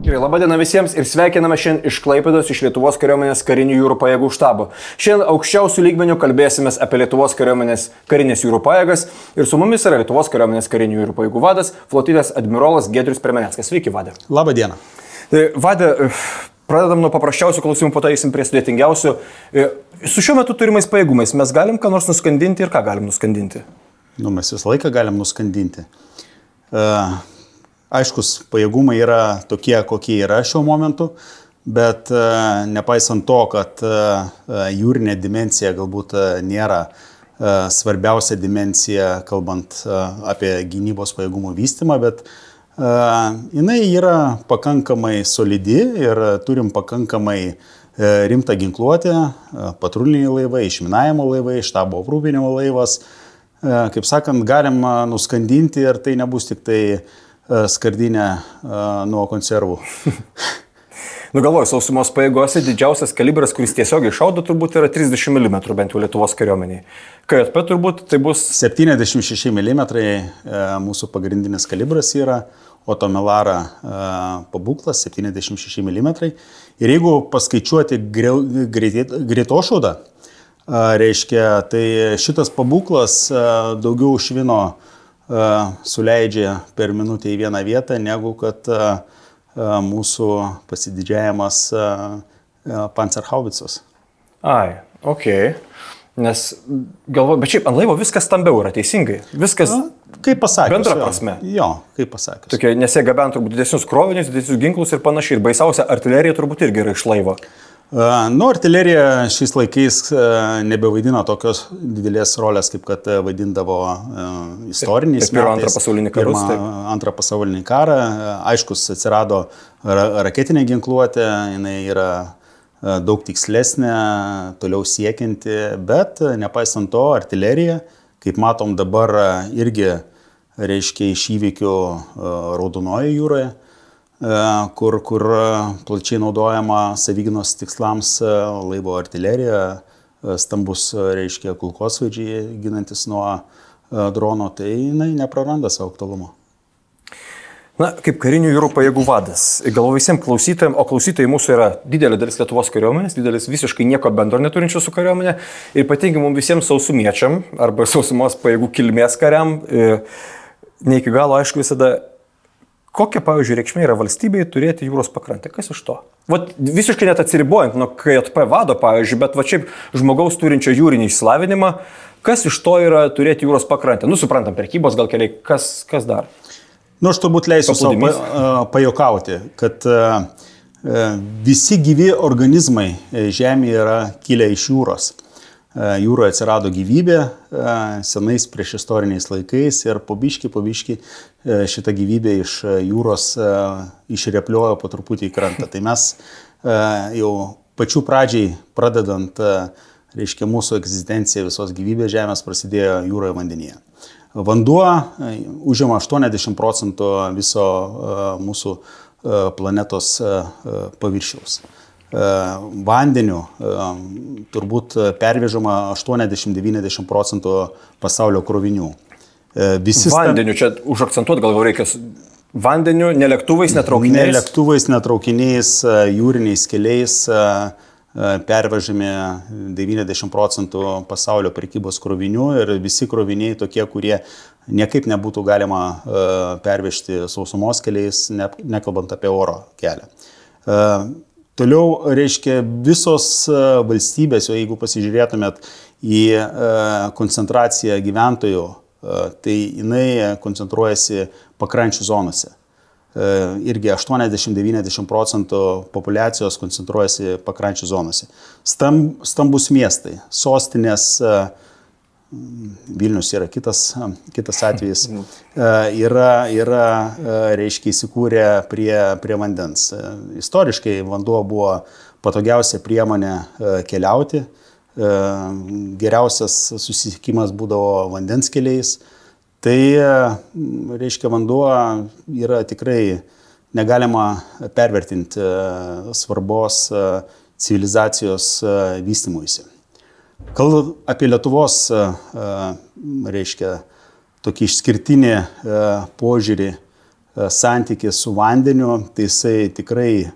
Gerai, laba diena visiems ir sveikiname šiandien iš Klaipėdos, iš Lietuvos kariuomenės karinių jūrų pajėgų štabo. Šiandien aukščiausių lygmenių kalbėsimės apie Lietuvos kariuomenės karinės jūrų pajėgas ir su mumis yra Lietuvos kariuomenės karinių jūrų pajėgų vadas, flotilės admirolas Giedrius Permeneckas. Sveiki, vade. Labą dieną. Vade, pradedam nuo paprasčiausių klausimų, po to eisim prie sudėtingiausių. Su šiuo metu turimais pajėgumais mes galim ką nors nuskandinti ir ką galim nuskandinti? Mes visą laiką galim nuskandinti. Aiškus, pajėgumai yra tokie, kokie yra šiuo momentu, bet nepaisant to, kad jūrinė dimensija galbūt nėra svarbiausia dimensija, kalbant apie gynybos pajėgumų vystymą, bet jinai yra pakankamai solidi ir turim pakankamai rimtą ginkluotę, patruliniai laivai, išminavimo laivai, štabo aprūpinimo laivas. Kaip sakant, galim nuskandinti ir tai nebus tik tai skardinę nuo konservų. Galvoju, sausumos pajėgose didžiausias kalibras, kuris tiesiogiai šaudo, turbūt yra 30 mm, bent jau Lietuvos kariuomeniai. KJP turbūt tai bus... 76 mm mūsų pagrindinis kalibras yra, o Tomelara pabūklas 76 mm. Ir jeigu paskaičiuoti greitošaudą, reiškia, tai šitas pabūklas daugiau švino suleidžia per minutę į vieną vietą, negu kad mūsų pasididžiavimas Panzerhaubicos. Ai, okei. Nes galvoju, bet šiaip ant laivo viskas stambiau yra, teisingai. Viskas, kaip pasakius, bendra prasme. Jo, kaip pasakius. Tokie, nes jie gabent turbūt didesnius krovinius, didesnius ginklus ir panašiai. Ir baisiausia, artilerija turbūt irgi yra iš laivo. Artilerija šiais laikais nebevaidina tokios didelės rolės, kaip kad vaidindavo istoriniais metais. Antrą pasaulinį karą. Aiškus, atsirado raketinė ginkluotė, jinai yra daug tikslesnė, toliau siekianti, bet nepaisant to, artilerija, kaip matom dabar irgi reiškia iš įvykių Raudonojoje jūroje, kur plačiai naudojama savigynos tikslams laivo artilerija, stambus, reiškia, kulkosvaidžiai ginantis nuo drono, tai jinai nepraranda savo aktualumo. Na, kaip karinių jūrų pajėgų vadas, galvoju visiems klausytojams, o klausytojai mūsų yra didelė dalis Lietuvos kariuomenės, didelis visiškai nieko bendro neturinčių su kariuomenė ir ypatingai mums visiems sausumiečiam arba sausumos pajėgų kilmės kariam, ne iki galo aišku visada, kokia, pavyzdžiui, reikšmė yra valstybėje turėti jūros pakrantę? Kas iš to? Vat visiškai net atsiribojant nuo KJP vado, pavyzdžiui, bet va šiaip žmogaus turinčio jūrinį išsilavinimą, kas iš to yra turėti jūros pakrantę? Suprantam, prekybos gal keliai, kas dar? Aš turbūt leisiu savo pajokauti, kad visi gyvi organizmai Žemėje yra kilę iš jūros. Jūroje atsirado gyvybė senais priešistoriniais laikais ir po biškį šitą gyvybę iš jūros išrepliojo po truputį į krantą. Tai mes jau pačių pradžiai pradedant, reiškia, mūsų egzistencija visos gyvybės Žemės prasidėjo jūroje vandenyje. Vanduo užima 80% viso mūsų planetos paviršiaus. Vandeniu turbūt pervežama 80-90% pasaulio krovinių. Vandeniu, čia užakcentuot gal reikia vandeniu, ne lėktuvais, ne traukiniais? Ne lėktuvais, ne traukiniais, jūriniais keliais pervežami 90% pasaulio prekybos krovinių ir visi kroviniai tokie, kurie niekaip nebūtų galima pervežti sausumos keliais, nekalbant apie oro kelią. Toliau, reiškia, visos valstybės, jeigu pasižiūrėtumėt į koncentraciją gyventojų, tai jinai koncentruojasi pakrančių zonose. Irgi 80-90% populiacijos koncentruojasi pakrančių zonose. Stambus miestai, sostinės, Vilnius yra kitas atvejis, yra reiškia, įsikūrę prie vandens. Istoriškai vanduo buvo patogiausia priemonė keliauti, geriausias susisiekimas būdavo vandens keliais. Tai, reiškia, vanduo yra tikrai negalima pervertinti svarbos civilizacijos vystymuisi. Kalbant apie Lietuvos, reiškia, tokį išskirtinį požiūrį santykis su vandeniu, tai jisai tikrai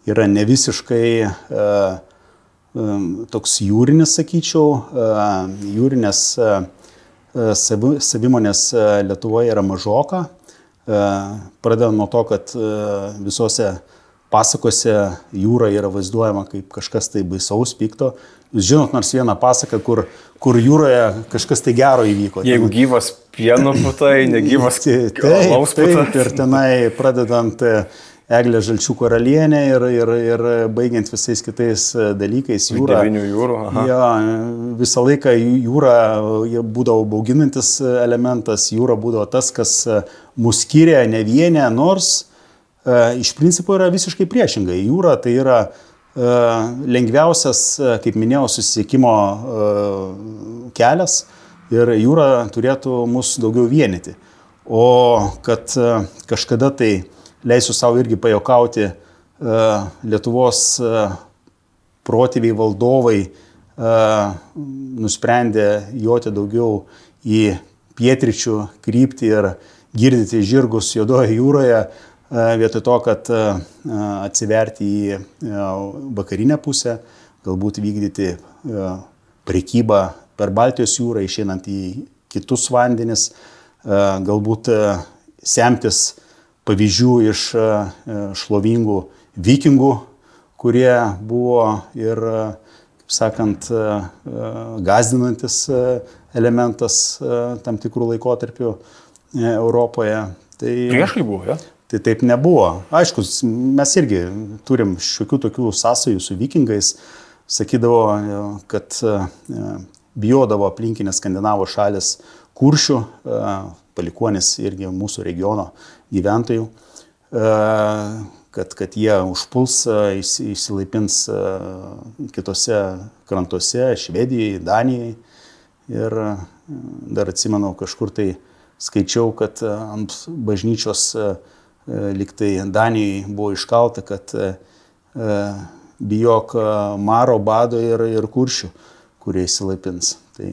yra ne visiškai toks jūrinis, sakyčiau, jūrinės savimonės Lietuvoje yra mažoka. Pradedant nuo to, kad visose pasakose jūra yra vaizduojama kaip kažkas tai baisaus, pikto. Jūs žinot nors vieną pasaką, kur jūroje kažkas tai gero įvyko. Jeigu gyvas pieno putai, negyvas alaus putai. Taip, ir tenai pradedant Eglė Žalčių karalienė ir baigiant visais kitais dalykais. Jūra, 9 jūrų. Ja, visą laiką jūra būdavo bauginantis elementas, jūra būdavo tas, kas mus skiria, ne vienė, nors iš principo yra visiškai priešingai. Jūra tai yra lengviausias, kaip minėjau, susisiekimo kelias ir jūra turėtų mus daugiau vienyti. O kad kažkada tai leisiu savo irgi pajokauti, Lietuvos protėviai valdovai nusprendė joti daugiau į pietryčių kryptį ir girdyti žirgus Juodojoje jūroje, vietoj to, kad atsiverti į vakarinę pusę, galbūt vykdyti prekybą per Baltijos jūrą, išeinant į kitus vandenis, galbūt semtis pavyzdžių iš šlovingų vikingų, kurie buvo ir, kaip sakant, gąsdinantis elementas tam tikrų laikotarpių Europoje. Prieškai buvo, ja? Tai taip nebuvo. Aišku, mes irgi turim šiokių tokių sąsajų su vikingais. Sakydavo, kad bijodavo aplinkinės Skandinavų šalis kuršių, palikuonis irgi mūsų regiono gyventojų, kad jie užpuls, išsilaipins kitose krantuose, Švedijoje, Danijoje. Ir dar atsimenu, kažkur tai skaičiau, kad ant bažnyčios liktai Danijoje buvo iškalta, kad bijok maro, bado ir kuršių, kurie įsilaipins. Tai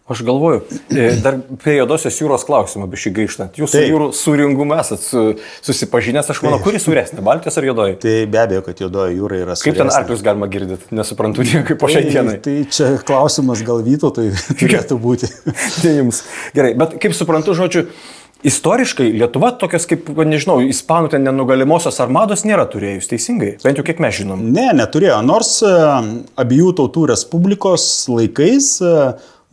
aš galvoju, dar prie Juodosios jūros klausimą biškį grįžtant. Jūs su jūrų sūringumu esat susipažinęs, aš manau, kuri sūresnė, Baltijos ar Juodoji? Tai be abejo, kad Juodoji jūra yra sūresnė. Kaip ten arklius galima girdėti? Nesuprantu niekaip po šiai dienai. Tai čia klausimas gal Vytautui turėtų būti. Tai jums. Gerai, bet kaip suprantu, žodžiu, istoriškai Lietuva tokios kaip, nežinau, ispanų ten nenugalimosios armados nėra turėjus, teisingai? Bent jau kiek mes žinom. Ne, neturėjo. Nors abiejų tautų respublikos laikais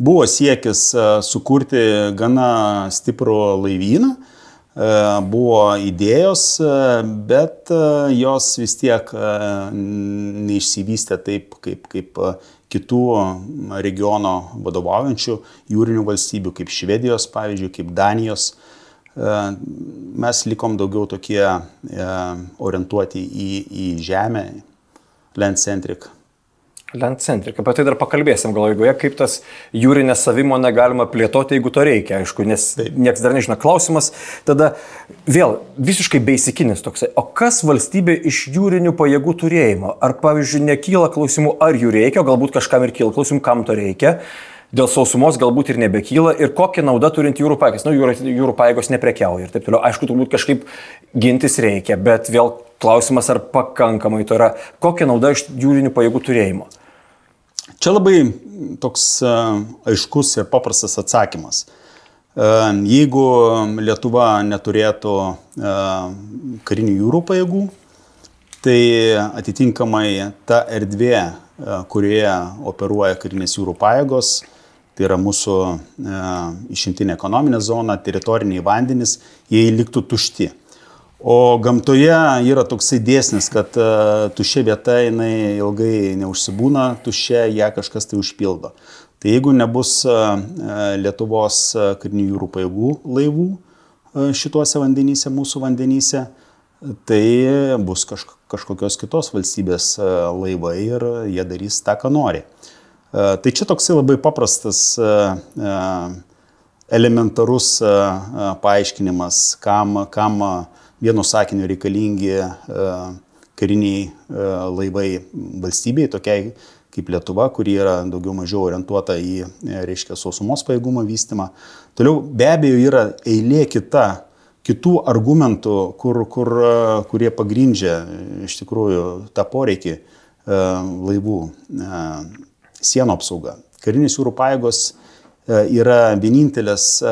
buvo siekis sukurti gana stiprų laivyną, buvo idėjos, bet jos vis tiek neišsivystė taip, kaip kitų regiono vadovaujančių jūrinių valstybių, kaip Švedijos, pavyzdžiui, kaip Danijos. Mes likom daugiau tokie orientuoti į žemę, land-centric. Land-centric. Apie tai dar pakalbėsim gal eigoje, kaip tas jūrinę savimonę galima plėtoti, jeigu to reikia, aišku, nes nieks dar nežino. Klausimas tada vėl visiškai beisikinis toksai. O kas valstybė iš jūrinių pajėgų turėjimo? Ar, pavyzdžiui, nekyla klausimų, ar jų reikia, o galbūt kažkam ir kyla klausimų, kam to reikia? Dėl sausumos galbūt ir nebekyla. Ir kokią naudą turint jūrų pajėgas? Jūrų pajėgos neprekiauja ir taip toliau. Aišku, turbūt kažkaip gintis reikia, bet vėl klausimas, ar pakankamai to yra. Kokia nauda iš jūrinių pajėgų turėjimo? Čia labai toks aiškus ir paprastas atsakymas. Jeigu Lietuva neturėtų karinių jūrų pajėgų, tai atitinkamai ta erdvė, kurioje operuoja karinės jūrų pajėgos, tai yra mūsų išimtinė ekonominė zona, teritoriniai vandenys, jie liktų tušti. O gamtoje yra toksai dėsnis, kad tuščia vieta jinai ilgai neužsibūna, tuščia ją kažkas tai užpildo. Tai jeigu nebus Lietuvos karinių jūrų pajėgų laivų šituose vandenyse, mūsų vandenyse, tai bus kažkokios kitos valstybės laivai ir jie darys tą, ką nori. Tai čia toksai labai paprastas, elementarus paaiškinimas, kam vienu sakiniu reikalingi kariniai laivai valstybei, tokiai kaip Lietuva, kuri yra daugiau mažiau orientuota į, reiškia, sausumos pajėgumo vystymą. Toliau be abejo yra eilė kita kitų argumentų, kurie pagrindžia iš tikrųjų tą poreikį laivų sienų apsauga. Karinės jūrų pajėgos yra vienintelės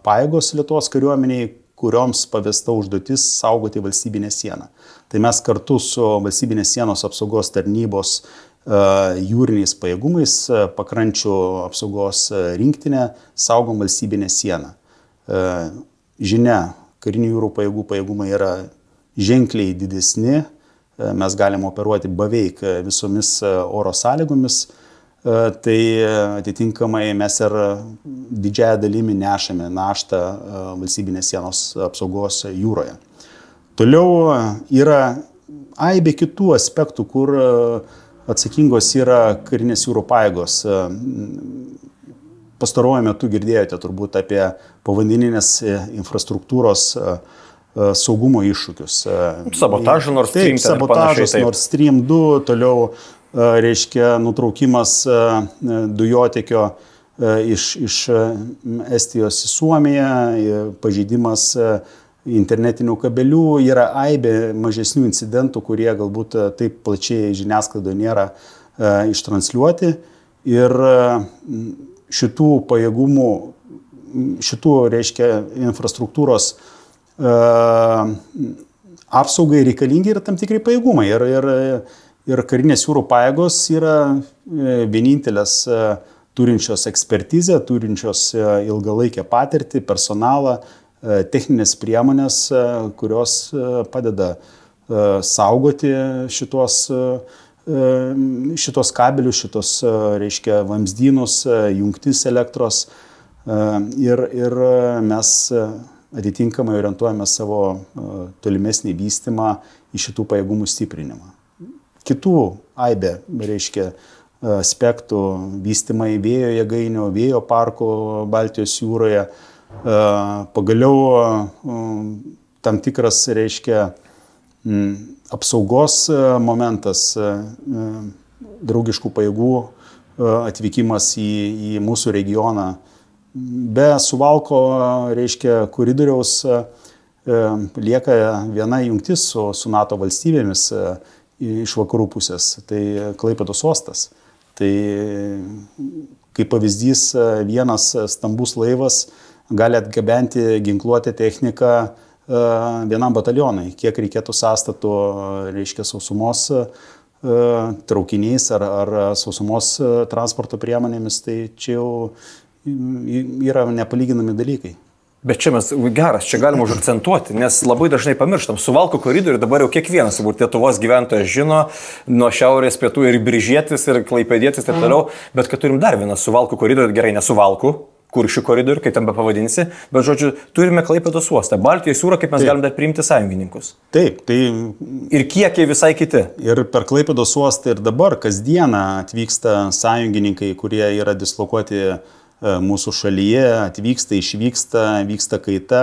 pajėgos Lietuvos kariuomeniai, kurioms pavesta užduotis saugoti valstybinę sieną. Tai mes kartu su valstybinės sienos apsaugos tarnybos jūriniais pajėgumais, pakrančių apsaugos rinktinė, saugom valstybinę sieną. Žinia, karinių jūrų pajėgumai yra ženkliai didesni, mes galim operuoti beveik visomis oro sąlygomis, tai atitinkamai mes ir didžiąją dalimi nešame naštą valstybinės sienos apsaugos jūroje. Toliau yra aibė kitų aspektų, kur atsakingos yra karinės jūrų pajėgos. Pastaruoju metu girdėjote turbūt apie povandeninės infrastruktūros saugumo iššūkius. Sabotažą Nord Stream. Taip, sabotažas Nord Stream 2, toliau reiškia nutraukimas dujotiekio iš Estijos į Suomiją, pažeidimas internetinių kabelių, yra aibė mažesnių incidentų, kurie galbūt taip plačiai žiniasklaidoje nėra ištransliuoti. Ir šitų pajėgumų, šitų reiškia infrastruktūros apsaugai reikalingi yra tam tikri pajėgumai. Ir karinės jūrų pajėgos yra vienintelės turinčios ekspertizę, turinčios ilgalaikę patirtį, personalą, techninės priemonės, kurios padeda saugoti šitos kabelius, šitos, reiškia, vamzdynus, jungtis elektros. Ir mes atitinkamai orientuojame savo tolimesnį vystymą į šitų pajėgumų stiprinimą. Kitų aibė, reiškia, aspektų vystymai vėjo jėgainių, vėjo parkų Baltijos jūroje, pagaliau tam tikras, reiškia, apsaugos momentas, draugiškų pajėgų atvykimas į mūsų regioną. Be Suvalko, reiškia, koridoriaus lieka viena jungtis su NATO valstybėmis iš vakarų pusės, tai Klaipėdos uostas. Tai kaip pavyzdys, vienas stambus laivas gali atgabenti ginkluotę techniką vienam batalionui. Kiek reikėtų sąstatų, reiškia, sausumos traukiniais ar sausumos transporto priemonėmis, tai čia jau yra nepalyginami dalykai. Bet čia mes geras, čia galima užakcentuoti, nes labai dažnai pamirštam. Suvalkų koridorių dabar jau kiekvienas, turbūt Lietuvos gyventojas žino, nuo šiaurės pietų ir Biržietis, ir Klaipėdietis, ir taip toliau, bet kad turim dar vieną Suvalkų koridorių, gerai, ne Suvalkų, Kuršių koridorių, kaip ten be pavadinsi, bet žodžiu, turime Klaipėdos uostą. Baltijos jūrą, kaip mes galim dar priimti sąjungininkus. Taip, tai... Ir kiekiai visai kiti. Ir per Klaipėdos uostą ir dabar kasdieną atvyksta sąjungininkai, kurie yra dislokuoti mūsų šalyje, atvyksta, išvyksta, vyksta kaita.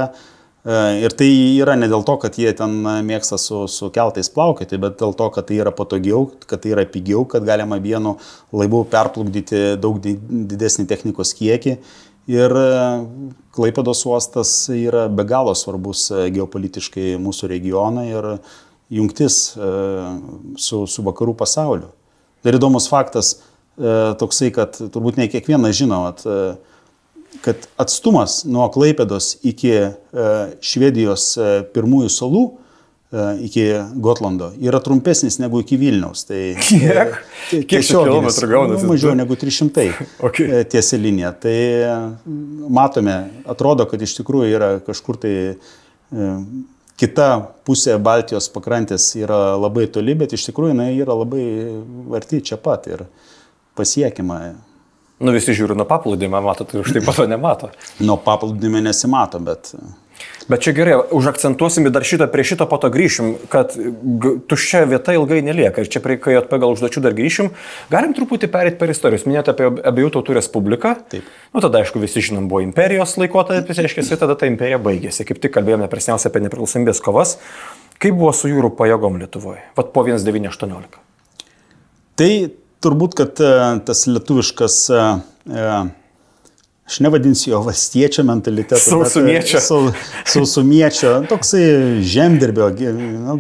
Ir tai yra ne dėl to, kad jie ten mėgsta su keltais plaukioti, bet dėl to, kad tai yra patogiau, kad tai yra pigiau, kad galima vienu laivu perplukdyti daug didesnį technikos kiekį. Ir Klaipėdos uostas yra be galo svarbus geopolitiškai mūsų regionai ir jungtis su vakarų pasauliu. Dar įdomus faktas toksai, kad turbūt ne kiekvienas žino, kad atstumas nuo Klaipėdos iki Švedijos pirmųjų salų, iki Gotlando, yra trumpesnis negu iki Vilniaus. Tai, kiek? Kiek kilometrų gaunasi? Mažiau negu 300 tiesia linija. Tai matome, atrodo, kad iš tikrųjų yra kažkur tai kita pusė Baltijos pakrantės yra labai toli, bet iš tikrųjų jinai yra labai arti čia pat ir pasiekima. Nu visi žiūri nuo paplūdimio, mato, tai už tai pato nemato. Nuo paplūdimio nesimato, bet... Bet čia gerai, užakcentuosim dar šitą, prie šito po to grįšim, kad tuščia vieta ilgai nelieka. Ir čia prie KJP gal užduočių dar grįšim. Galim truputį perėti per istorijos. Minėjote apie abiejų tautų respubliką. Taip. Nu tada, aišku, visi žinom, buvo imperijos laikotarpis, reiškia, tada ta imperija baigėsi. Kaip tik kalbėjome presniausiai apie nepriklausomybės kovas. Kaip buvo su jūrų pajėgom Lietuvoje? Vat po 1918. Tai turbūt, kad tas lietuviškas aš nevadinsiu jo valstiečio mentalitetu. Sausumiečio. Sausumiečio, toksai žemdirbio,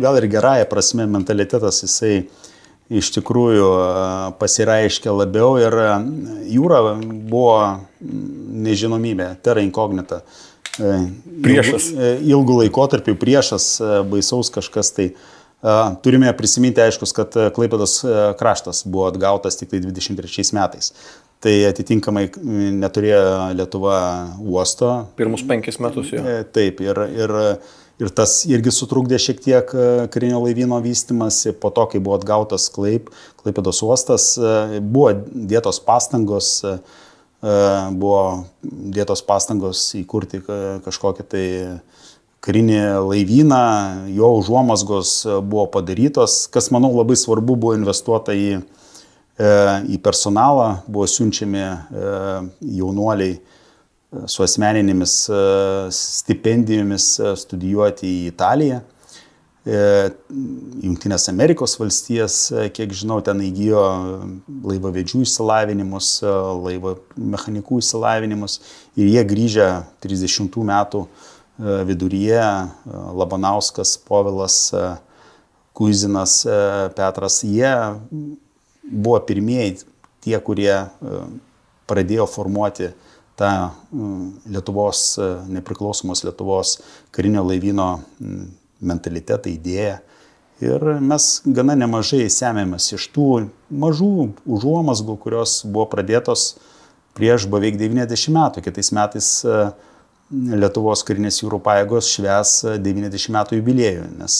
gal ir gerąją prasme mentalitetas, jisai iš tikrųjų pasiraiškia labiau ir jūra buvo nežinomybė, terra incognita. Priešas. Ilgų laikotarpių priešas, baisaus kažkas tai. Turime prisiminti, aiškus, kad Klaipėdos kraštas buvo atgautas tik tai 23 metais. Tai atitinkamai neturėjo Lietuva uosto. Pirmus 5 metus jau. Taip, ir tas irgi sutrukdė šiek tiek karinio laivyno vystimasi. Po to, kai buvo atgautas Klaipėdos uostas, buvo dėtos pastangos įkurti kažkokį tai karinį laivyną, jo užuomazgos buvo padarytos. Kas, manau, labai svarbu, buvo investuota į personalą, buvo siunčiami jaunuoliai su asmeninėmis stipendijomis studijuoti į Italiją. Jungtinės Amerikos valstijas, kiek žinau, ten įgijo laivavedžių išsilavinimus, laivo mechanikų išsilavinimus ir jie grįžę 30 metų viduryje, Labanauskas, Povilas, Kuizinas, Petras, jie buvo pirmieji tie, kurie pradėjo formuoti tą Lietuvos, nepriklausomos Lietuvos karinio laivyno mentalitetą, idėją. Ir mes gana nemažai semėmės iš tų mažų užuomazgų, kurios buvo pradėtos prieš beveik 90 metų. Kitais metais Lietuvos karinės jūrų pajėgos švęs 90 metų jubiliejų, nes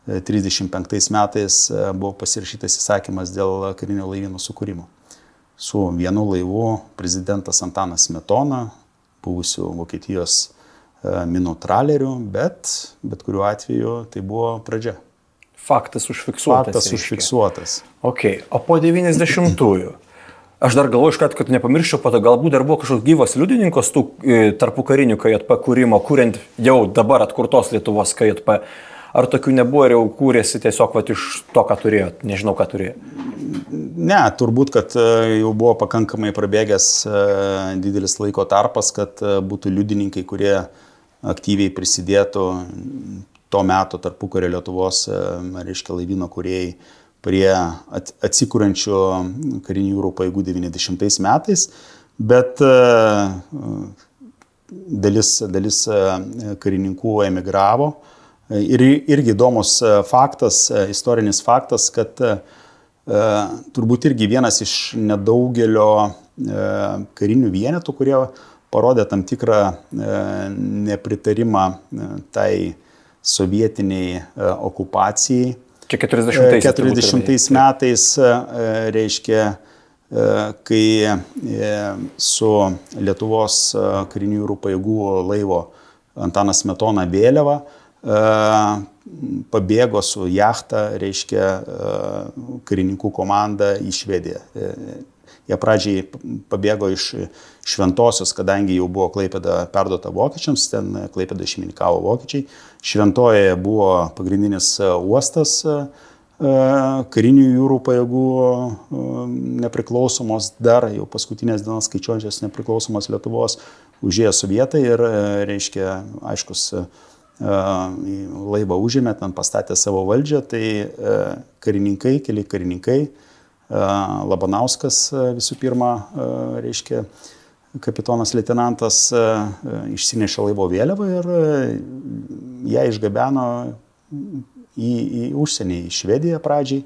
35 metais buvo pasirašytas įsakymas dėl karinio laivyno sukūrimo. Su vienu laivu prezidentas Antanas Smetona, buvusiu Vokietijos minų traleriu, bet kuriuo atveju tai buvo pradžia. Faktas užfiksuotas. Faktas užfiksuotas. Ok, o po 90-ųjų? Aš dar galvoju, kad nepamirščiau, galbūt dar buvo kažkoks gyvas liudininkas tų tarpų karinių KJP kūrimo, kuriant jau dabar atkurtos Lietuvos KJP. Ar tokių nebuvo ir jau kūrėsi tiesiog iš to, ką turėjo? Nežinau, ką turėjo. Ne, turbūt, kad jau buvo pakankamai prabėgęs didelis laiko tarpas, kad būtų liudininkai, kurie aktyviai prisidėtų to meto tarpukario Lietuvos, reiškia, laivyno kūrėjai prie atsikūrančių karinių jūrų pajėgų 90 metais, bet dalis karininkų emigravo. Ir irgi įdomus faktas, istorinis faktas, kad turbūt irgi vienas iš nedaugelio karinių vienetų, kurie parodė tam tikrą nepritarimą tai sovietiniai okupacijai. Čia 40 metais, reiškia, kai su Lietuvos karinių jūrų pajėgų laivo Antanas Smetona vėliava pabėgo su jachta, reiškia, karininkų komanda į Švediją. Jie pradžiai pabėgo iš Šventosios, kadangi jau buvo Klaipėda perduota vokiečiams, ten Klaipėda šeimininkavo vokiečiai. Šventojoje buvo pagrindinis uostas karinių jūrų pajėgų nepriklausomos, dar jau paskutinės dienas skaičiuojančios nepriklausomos Lietuvos, užėjo sovietai ir, reiškia, aiškus, laivą užėmė, ten pastatė savo valdžią, tai karininkai, keli karininkai, Labanauskas visų pirma, reiškia, kapitonas leitenantas išsinešė laivo vėliavą ir ją išgabeno į užsienį, į Švediją pradžiai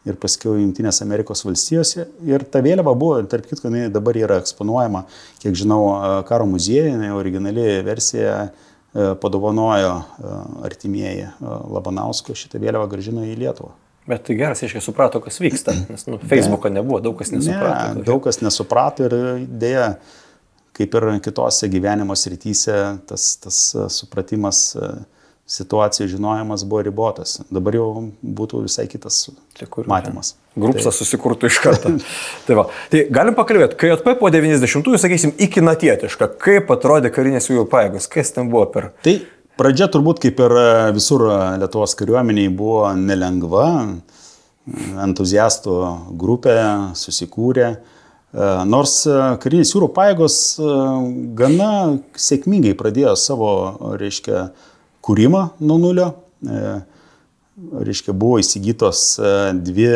ir paskiau Jungtinės Amerikos valstijose. Ir ta vėliava buvo, tarp kitko, dabar yra eksponuojama, kiek žinau, karo muziejuje, originali versija padovanojo artimieji Labanausko, šitą vėliavą grąžino į Lietuvą. Bet tai geras, aiškiai suprato, kas vyksta, nes Facebook'o nebuvo, daug kas nesuprato. Ne, daug kas nesuprato ir dėja, kaip ir kitose gyvenimo srityse, tas supratimas, situacijos žinojimas buvo ribotas. Dabar jau būtų visai kitas matymas. Grupsas susikurtų iš karto. Tai galim pakalbėti, KJP po 90-ųjų, sakysim, ikinatietiška, kaip atrodė karinės jūrų pajėgos, kas ten buvo per... Tai pradžia turbūt kaip ir visur Lietuvos kariuomeniai buvo nelengva, entuziastų grupė susikūrė, Nors karinės jūrų pajėgos gana sėkmingai pradėjo savo, reiškia, kūrimą nuo nulio. Reiškia, buvo įsigytos dvi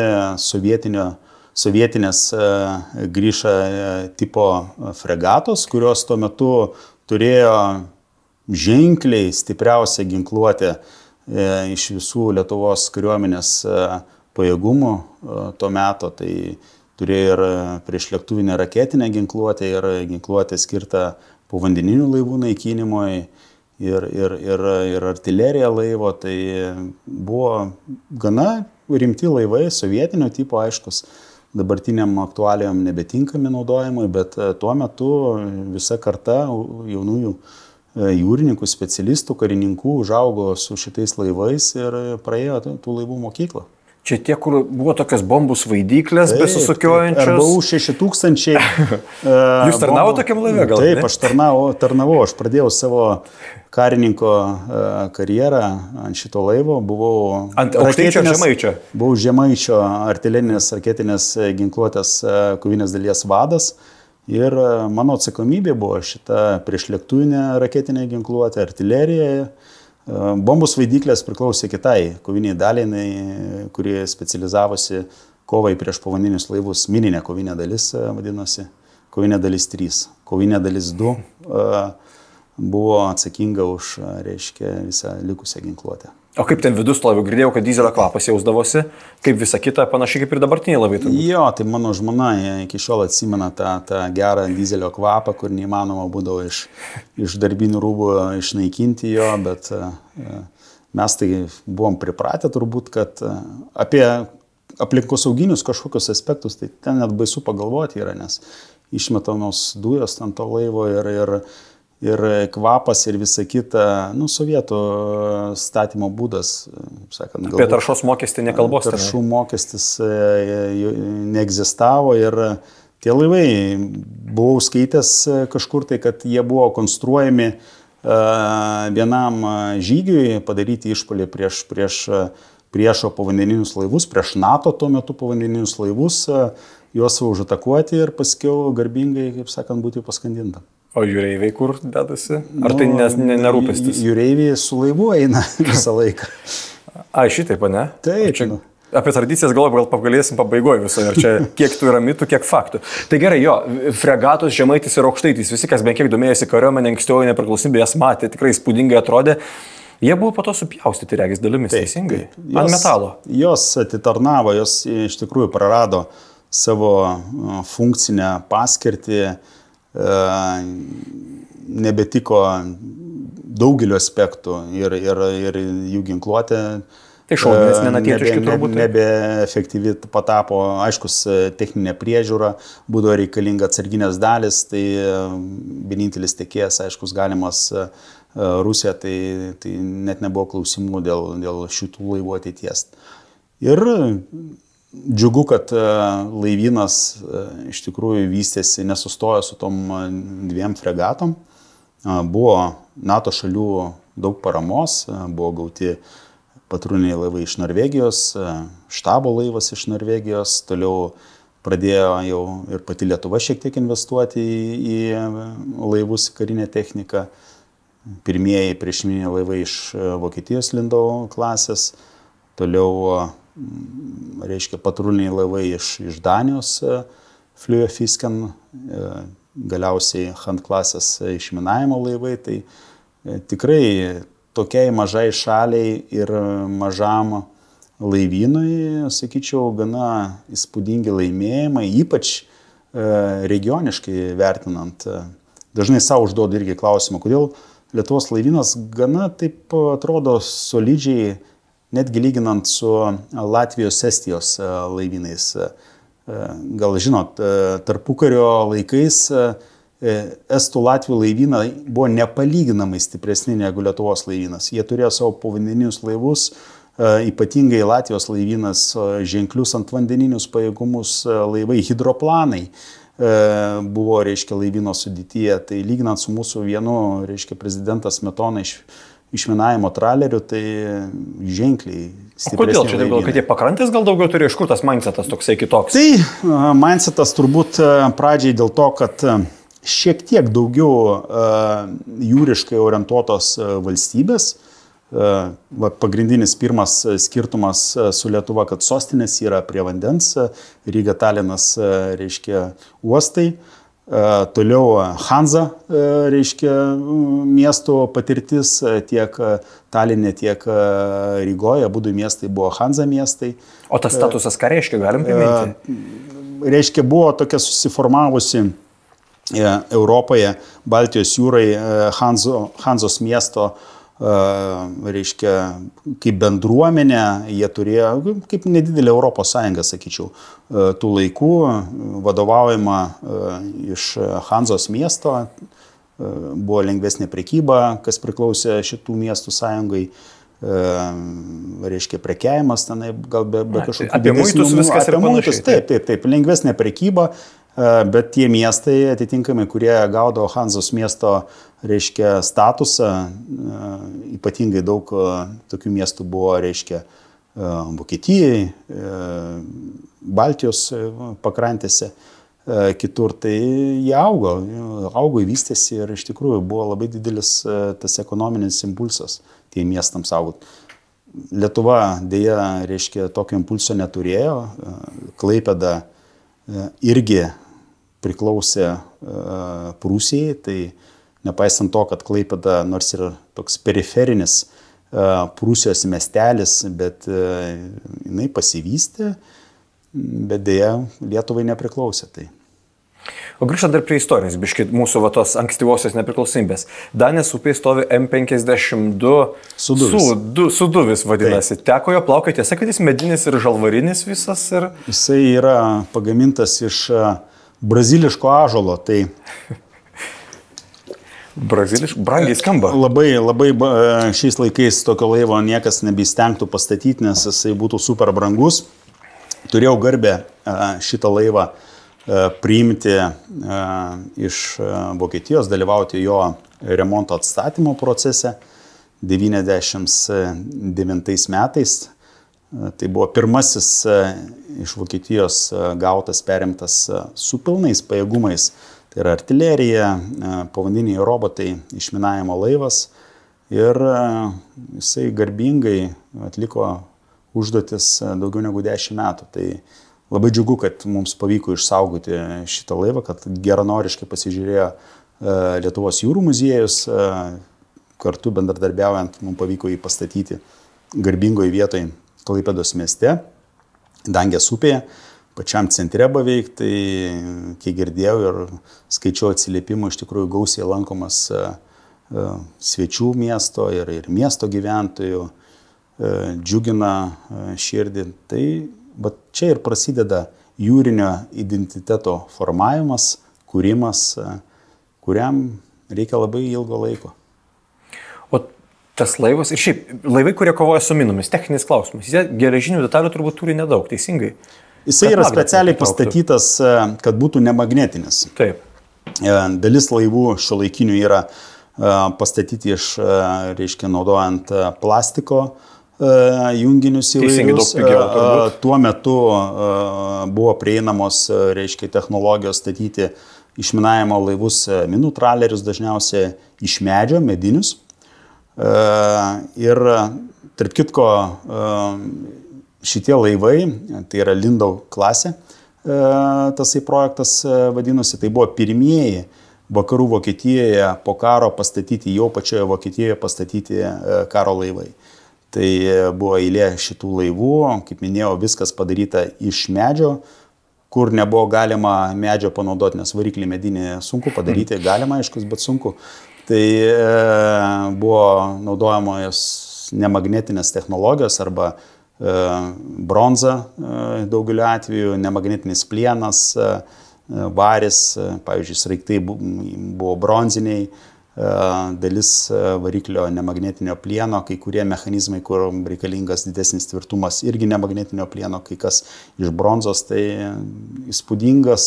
sovietinės Gryša tipo fregatos, kurios tuo metu turėjo ženkliai stipriausią ginkluotę iš visų Lietuvos kariuomenės pajėgumų tuo metu. Tai turėjo ir priešlėktuvinę raketinę ginkluotę ir ginkluotę skirtą povandeninių laivų naikinimui ir artilerija laivo. Tai buvo gana rimti laivai, sovietinio tipo, aiškus, dabartiniam aktualijom nebetinkami naudojimui, bet tuo metu visa karta jaunųjų jūrininkų, specialistų, karininkų užaugo su šitais laivais ir praėjo tų laivų mokyklą. Čia tie, kur buvo tokios bombų svaidyklės besisukiojančios. RBU 6000. Jūs tarnavo tokiam laive, gal? Taip, aš tarnavau. Aš pradėjau savo karininko karjerą ant šito laivo. Buvau ant Aukštaičio ar Žemaičio? Buvau Žemaičio artilerinės raketinės ginkluotės kovinės dalies vadas. Ir mano atsakomybė buvo šita priešlėktuvinė raketinė ginkluotė, artilerija. Bombų svaidyklės priklausė kitai koviniai daliai, kurie specializavosi kovai prieš povandeninius laivus. Mininė kovinė dalis vadinosi, kovinė dalis 3. Kovinė dalis 2 buvo atsakinga už, reiškia, visą likusią ginkluotę. O kaip ten vidus laivų? Girdėjau, kad dizelio kvapas jausdavosi, kaip visa kita, panašiai kaip ir dabartiniai laivai. Jo, tai mano žmona iki šiol atsimena tą gerą dizelio kvapą, kur neįmanoma būdavo iš darbinių rūbų išnaikinti jo, bet mes tai buvom pripratę turbūt, kad apie aplinkosauginius kažkokius aspektus, tai ten net baisu pagalvoti yra, nes išmetamos dujos ant to laivo ir kvapas ir visa kita, sovietų statymo būdas, sakant. Apie taršos mokestį nekalbos. Taršų mokestis neegzistavo ir tie laivai, buvau skaitęs kažkur tai, kad jie buvo konstruojami vienam žygiui, padaryti išpuolį priešo povandeninius laivus, prieš NATO tuo metu povandeninius laivus, juos užatakuoti ir paskiau garbingai, kaip sakant, būti paskandinta. O jūreiviai kur dedasi? Ar tai nerūpestis? Jūreiviai su laivu eina visą laiką. Ai, šitaip, ne? Taip. Čia, apie tradicijas gal pagalėsim pabaigoje visoje, ar čia kiek tų yra mitų, kiek faktų. Tai gerai, jo, fregatos, Žemaitis ir Aukštaitis, visi, kas bent kiek domėjosi kariuomenė, ankstyvoje nepriklausomybėje, jas matė, tikrai įspūdingai atrodė. Jie buvo po to supjaustyti, regis, dalimis, teisingai, ant metalo. Jos atitarnavo, jos iš tikrųjų prarado savo funkcinę paskirtį, nebetiko daugeliu aspektų ir jų ginkluotė tai šaudmenys nenatietiški turbūt. Nebeefektyvi patapo, aiškus, techninė priežiūra, būdavo reikalinga atsarginės dalis, tai vienintelis tiekėjas, aiškus, galimas Rusija, tai net nebuvo klausimų dėl šitų laivų ateities. Ir džiugu, kad laivynas iš tikrųjų vystėsi, nesustojo su tom dviem fregatom. Buvo NATO šalių daug paramos, buvo gauti patruliniai laivai iš Norvegijos, štabo laivas iš Norvegijos, toliau pradėjo jau ir pati Lietuva šiek tiek investuoti į laivus, karinę techniką. Pirmieji priešminiai laivai iš Vokietijos Lindau klasės, toliau reiškia patruliniai laivai iš Danijos, Flue Fisken, galiausiai Hand klasės išminavimo laivai. Tai tikrai tokiai mažai šaliai ir mažam laivynui, sakyčiau, gana įspūdingi laimėjimai, ypač regioniškai vertinant. Dažnai savo užduodu irgi klausimą, kodėl Lietuvos laivynas gana taip atrodo solidžiai, netgi lyginant su Latvijos, Estijos laivynais. Gal žinot, tarpukario laikais Estų Latvių laivynai buvo nepalyginamai stipresni negu Lietuvos laivynas. Jie turėjo savo povandeninius laivus, ypatingai Latvijos laivynas, ženklius antvandeninius pajėgumus laivai, hidroplanai buvo, reiškia, laivyno sudėtyje. Tai lyginant su mūsų vienu, reiškia, prezidentas Smetona išminavimo tralerių, tai ženkliai stipresni. Kodėl čia taip gal, kad jie pakrantės gal daugiau turėjo, iš kur tas mindsetas toksai kitoks? Tai mindsetas turbūt pradžiai dėl to, kad šiek tiek daugiau jūriškai orientuotos valstybės. Pagrindinis pirmas skirtumas su Lietuva, kad sostinės yra prie vandens, Ryga, Talinas, reiškia, uostai. Toliau Hanza, reiškia, miesto patirtis tiek Taline, tiek Rygoje, abudu miestai buvo Hanza miestai. O tas statusas ką reiškia, galim priminti? Reiškia, buvo tokia susiformavusi Europoje, Baltijos jūrai, Hanzos miesto, reiškia, kaip bendruomenė, jie turėjo, kaip nedidelė Europos Sąjunga, sakyčiau, tų laikų, vadovaujama iš Hanzos miesto, buvo lengvesnė prekyba, kas priklausė šitų miestų sąjungai, reiškia, prekiavimas tenai, gal be kažkokių... Apie muitus viskas ir panašiai. Taip, lengvesnė prekyba, bet tie miestai atitinkami, kurie gaudavo Hanzos miesto, reiškia, statusą, ypatingai daug tokių miestų buvo, reiškia, Vokietijai, Baltijos pakrantėse, kitur, tai jie augo, vystėsi ir iš tikrųjų buvo labai didelis tas ekonominis impulsas tiem miestams augot. Lietuva dėja, reiškia, tokio impulso neturėjo, Klaipėda irgi priklausė Prūsijai, tai nepaisant to, kad Klaipėda nors ir toks periferinis Prūsijos miestelis, bet jinai pasivystė, bet dėja Lietuvai nepriklausė. Tai. O grįžtant dar prie istorijos, biškit mūsų tos ankstyvosios nepriklausomybės. Danės upėje stovi M52 Suduvis vadinasi. Taip. Teko jo plaukti, tiesa, kad jis medinis ir žalvarinis visas. Ir... Jisai yra pagamintas iš braziliško ąžuolo. Tai... Brangiai skamba. Labai šiais laikais tokio laivo niekas nebestengtų pastatyti, nes jisai būtų super brangus. Turėjau garbę šitą laivą priimti iš Vokietijos, dalyvauti jo remonto atstatymo procese 99 metais. Tai buvo pirmasis iš Vokietijos gautas, perimtas su pilnais pajėgumais. Tai yra artilerija, povandeniniai robotai, išminavimo laivas ir jisai garbingai atliko užduotis daugiau negu 10 metų. Tai labai džiugu, kad mums pavyko išsaugoti šitą laivą, kad geranoriškai pasižiūrėjo Lietuvos jūrų muziejus, kartu bendradarbiaujant mums pavyko jį pastatyti garbingoje vietoje Klaipėdos mieste, Dangės upėje, pačiam centre beveik, tai kiek girdėjau ir skaičiau atsiliepimų, iš tikrųjų gausiai lankomas svečių miesto ir miesto gyventojų, džiugina širdį. Tai bet čia ir prasideda jūrinio identiteto formavimas, kūrimas, kuriam reikia labai ilgo laiko. O tas laivas, ir šiaip laivai, kurie kovoja su minomis, techninis klausimas, jie geležinių detalių turbūt turi nedaug, teisingai? Jisai yra specialiai pastatytas, kad būtų nemagnetinis. Taip. Dalis laivų šiuolaikinių yra pastatyti iš, reiškia, naudojant plastiko junginius įvairius. Tuo metu buvo prieinamos, reiškia, technologijos statyti išminavimo laivus, minų tralerius dažniausiai iš medžio, medinius. Ir tarp kitko šitie laivai, tai yra Lindau klasė, tasai projektas vadinosi, tai buvo pirmieji vakarų Vokietijoje po karo pastatyti, jau pačioje Vokietijoje pastatyti karo laivai. Tai buvo eilė šitų laivų, kaip minėjau, viskas padaryta iš medžio, kur nebuvo galima medžio panaudoti, nes variklį medinį sunku padaryti, galima aiškus, bet sunku. Tai buvo naudojamos nemagnetinės technologijos arba bronza daugeliu atveju, nemagnetinis plienas, varis, pavyzdžiui, sraigtai buvo bronziniai, dalis variklio nemagnetinio plieno, kai kurie mechanizmai, kur reikalingas didesnis tvirtumas, irgi nemagnetinio plieno, kai kas iš bronzos, tai įspūdingas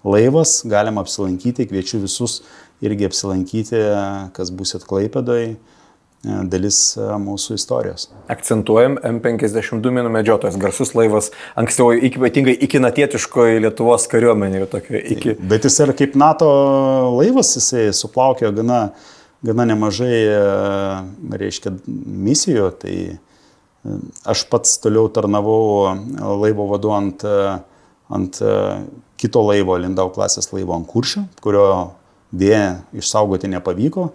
laivas, galima apsilankyti, kviečiu visus irgi apsilankyti, kas būsit Klaipėdoje. dalis mūsų istorijos. Akcentuojam M52 minų medžiotojas, garsus laivas, anksčiau ypatingai ikinatietiškoje Lietuvos kariuomenėje. Bet jis ir kaip NATO laivas, jisai suplaukė gana nemažai, reiškia, misijų. Tai aš pats toliau tarnavau laivo vadu ant kito laivo, Lindau klasės laivo ant Kuršio, kurio dėja išsaugoti nepavyko.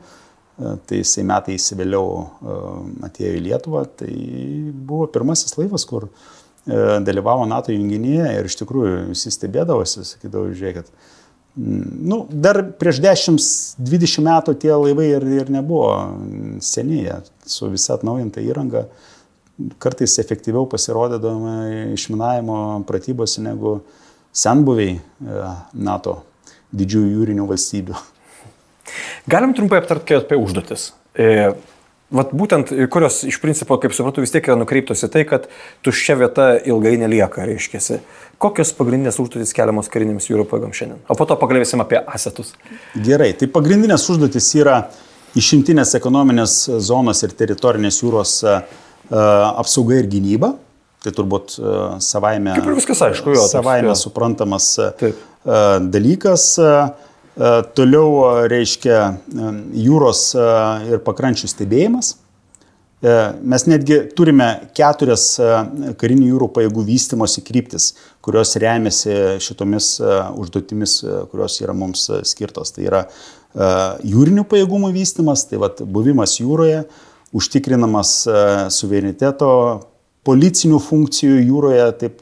Tai jisai metais vėliau atėjo į Lietuvą. Tai buvo pirmasis laivas, kur dalyvavo NATO junginyje ir iš tikrųjų visi stebėdavosi, sakydavo, žiūrėkit. Dar prieš 10-20 metų tie laivai ir nebuvo senyje, su visa atnaujinta įranga. Kartais efektyviau pasirodydami išminavimo pratybose negu senbuviai NATO didžiųjų jūrinių valstybių. Galim trumpai aptarti apie užduotis. Vat būtent, kurios iš principo, kaip supratau, vis tiek yra nukreiptos į tai, kad tuščia vieta ilgai nelieka, reiškiasi. Kokios pagrindinės užduotis keliamos karinėms jūrų pajėgoms šiandien? O po to pakalbėsim apie asetus. Gerai, tai pagrindinės užduotis yra išimtinės ekonominės zonos ir teritorinės jūros apsauga ir gynyba. Tai turbūt savaime, kaip ir viskas aišku, savaime suprantamas dalykas. Toliau reiškia jūros ir pakrančių stebėjimas. Mes netgi turime 4 karinių jūrų pajėgų vystymosi kryptis, kurios remiasi šitomis užduotimis, kurios yra mums skirtos. Tai yra jūrinių pajėgumų vystymas, tai vat, buvimas jūroje, užtikrinamas suvereniteto, policinių funkcijų jūroje, taip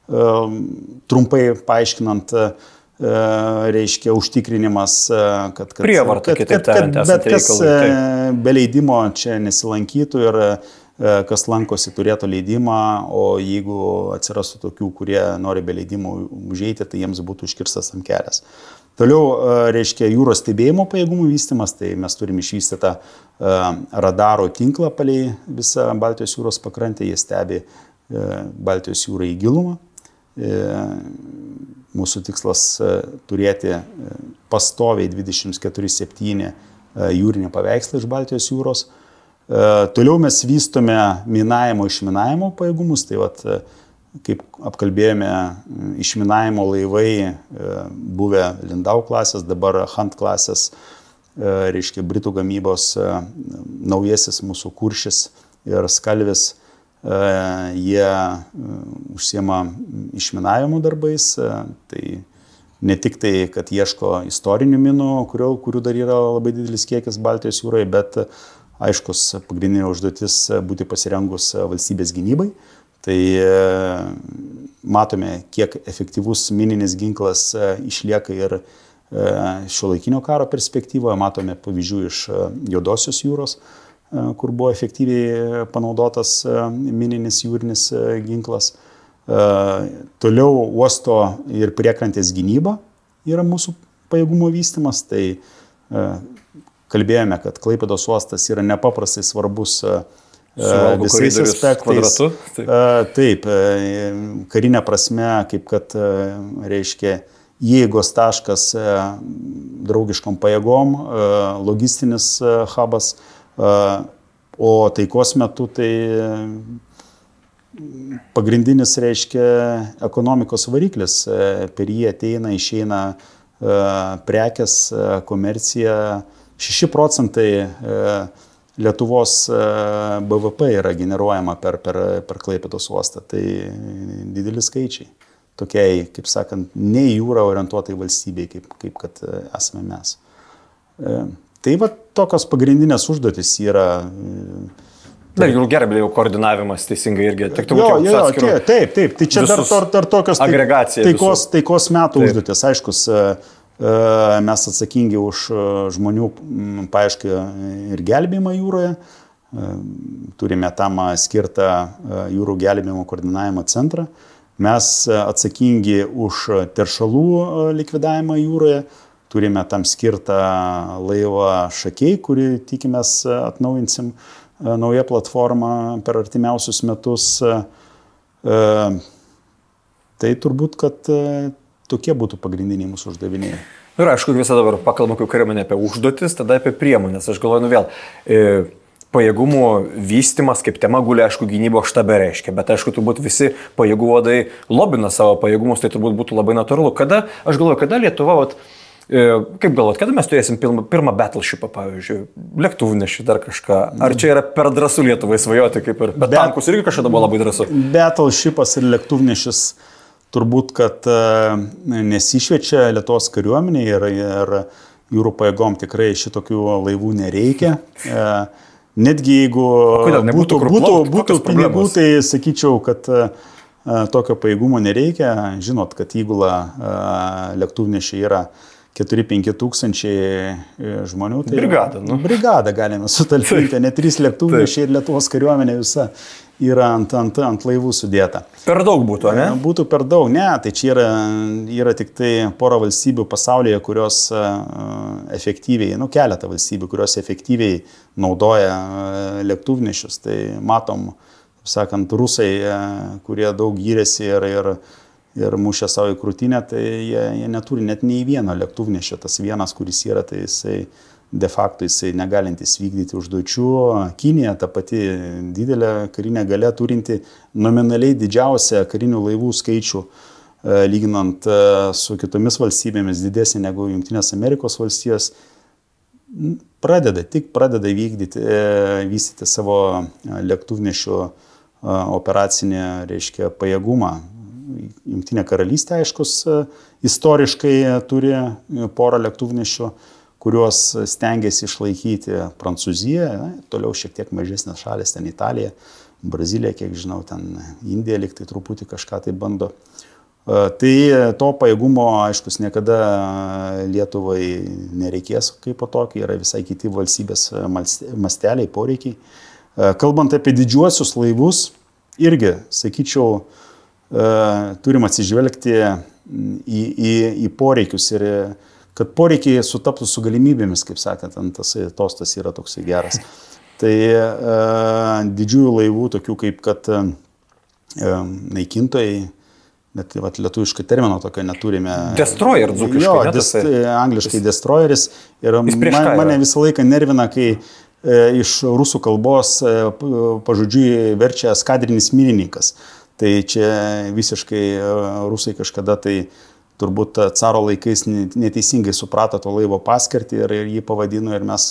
trumpai paaiškinant, reiškia užtikrinimas, kad prievarta, kitaip tariant, bet kas be leidimo čia nesilankytų ir kas lankosi turėtų leidimą, o jeigu atsirastų tokių, kurie nori be leidimo užeiti, tai jiems būtų užkirstas ant kelias. Toliau, reiškia, jūros stebėjimo pajėgumų vystymas, tai mes turim išvystytą radaro tinklą palei visą Baltijos jūros pakrantę, jie stebi Baltijos jūrą į gilumą. Mūsų tikslas turėti pastoviai 24/7 jūrinį paveikslą iš Baltijos jūros. Toliau mes vystome minavimo išminavimo pajėgumus, tai vat, kaip apkalbėjome, išminavimo laivai buvę Lindau klasės, dabar Hunt klasės, reiškia Britų gamybos naujasis mūsų Kuršis ir Skalvis. Jie užsiema išminavimo darbais, tai ne tik tai, kad ieško istorinių minų, kurių dar yra labai didelis kiekis Baltijos jūroje, bet aiškus pagrindinė užduotis būti pasirengus valstybės gynybai. Tai matome, kiek efektyvus mininis ginklas išlieka ir šiuolaikinio karo perspektyvoje, matome pavyzdžių iš Juodosios jūros, kur buvo efektyviai panaudotas mininis jūrinis ginklas. Toliau uosto ir priekrantės gynyba yra mūsų pajėgumo vystymas. Tai kalbėjome, kad Klaipėdos uostas yra nepaprastai svarbus visais aspektais. Taip, karinė prasme, kaip kad reiškia įeigos taškas draugiškom pajėgom, logistinis hubas. O taikos metu tai pagrindinis, reiškia, ekonomikos variklis. Per jį ateina, išeina prekės, komercija. 6% Lietuvos BVP yra generuojama per Klaipėdos uostą. Tai dideli skaičiai. Tokiai, kaip sakant, ne į jūrą orientuotai valstybei, kaip kad esame mes. Tai va tokios pagrindinės užduotis yra. Dar jūrų gerbėjų koordinavimas teisingai irgi. Taip. Tai čia dar tokios taikos metų užduotis. Aiškus, mes atsakingi už žmonių paiešką ir gelbėjimą jūroje. Turime tam skirtą jūrų gelbėjimo koordinavimo centrą. Mes atsakingi už teršalų likvidavimą jūroje. Turime tam skirtą laivą Šakiai, kurį tikimės atnaujinsim naują platformą per artimiausius metus. Tai turbūt, kad tokie būtų pagrindiniai mūsų uždaviniai. Ir aišku, visą dabar pakalbam kaip kariuomenė apie užduotis, tada apie priemonės. Aš galvoju, vėl, pajėgumų vystimas kaip tema guli, aišku, gynybos štabe reiškia, bet aišku, turbūt visi pajėgų vadai lobina savo pajėgumus, tai turbūt būtų labai natūralu. Aš galvoju, kada Lietuva, kaip galvot, kada mes turėsim pirmą battleshipą, pavyzdžiui, lėktuvnešį dar kažką? Ar čia yra per drąsu Lietuvai svajoti, kaip ir, bet tankus irgi kažkada buvo labai drąsu? Battleshipas ir lėktuvnešis turbūt, kad nesišviečia Lietuvos kariuomenė ir jūrų pajėgom tikrai šitokių laivų nereikia. Netgi jeigu būtų pinigų, tai sakyčiau, kad tokio pajėgumo nereikia. Žinot, kad įgula lėktuvnešiai yra 4-5 tūkstančiai žmonių. Tai brigada, Brigada galime sutalpinti, ne 3 lėktuvnešiai ir Lietuvos kariuomenė visa yra ant laivų sudėta. Per daug būtų, ne? Būtų per daug, ne. Tai čia yra tik tai pora valstybių pasaulyje, kurios efektyviai, keletą valstybių, kurios efektyviai naudoja lėktuvnešius. Tai matom, sakant, rusai, kurie daug gyrėsi ir mušė savo į krūtinę, tai jie neturi net nei vieno lėktuvnešio. Tas vienas, kuris yra, tai jisai de facto negalintis vykdyti užduočių. Kinija, ta pati didelė karinė galia turinti nominaliai didžiausią karinių laivų skaičių, lyginant su kitomis valstybėmis, didesnė negu Jungtinės Amerikos valstijos, pradeda vystyti savo lėktuvnešių operacinį, reiškia, pajėgumą. Jungtinė karalystė, aiškus, istoriškai turi porą lėktuvnešių, kuriuos stengiasi išlaikyti Prancūzija, toliau šiek tiek mažesnės šalės, ten Italija, Brazilija, kiek žinau, ten Indija lyg tai truputį kažką tai bando. Tai to pajėgumo, aiškus, niekada Lietuvai nereikės kaip po tokį, yra visai kiti valstybės masteliai, poreikiai. Kalbant apie didžiuosius laivus, irgi, sakyčiau, turim atsižvelgti į poreikius ir kad poreikiai sutaptų su galimybėmis, kaip sakant, tas tostas yra toksai geras. Tai didžiųjų laivų, tokių kaip kad naikintojai, net lietuvišką termino tokio neturime. Destroyer, dzūkiškai. Jo, angliškai destroyeris. Ir mane visą laiką nervina, kai iš rusų kalbos pažodžiui verčia eskadrinis minininkas. Tai čia visiškai rusai kažkada tai turbūt caro laikais neteisingai suprato to laivo paskirtį ir jį pavadino ir mes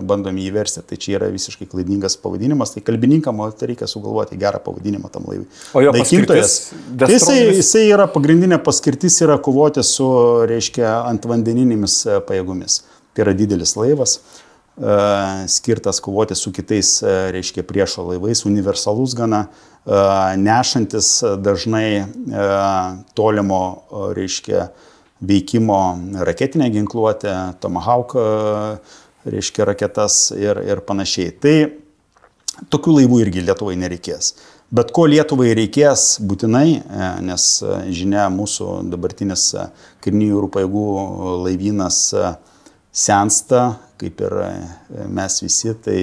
bandome jį versti. Tai čia yra visiškai klaidingas pavadinimas. Tai kalbininkam reikia sugalvoti gerą pavadinimą tam laivui. O jo paskirtis? Jisai yra pagrindinė paskirtis yra kovoti su, reiškia, antvandeninėmis pajėgomis. Tai yra didelis laivas, skirtas kovoti su kitais, reiškia, priešo laivais, universalus gana, nešantis dažnai tolimo, reiškia, veikimo raketinę ginkluotę, Tomahawk, reiškia, raketas ir panašiai. Tai tokių laivų irgi Lietuvai nereikės. Bet ko Lietuvai reikės būtinai, nes žinia, mūsų dabartinis karinių jūrų pajėgų laivynas sensta, kaip ir mes visi, tai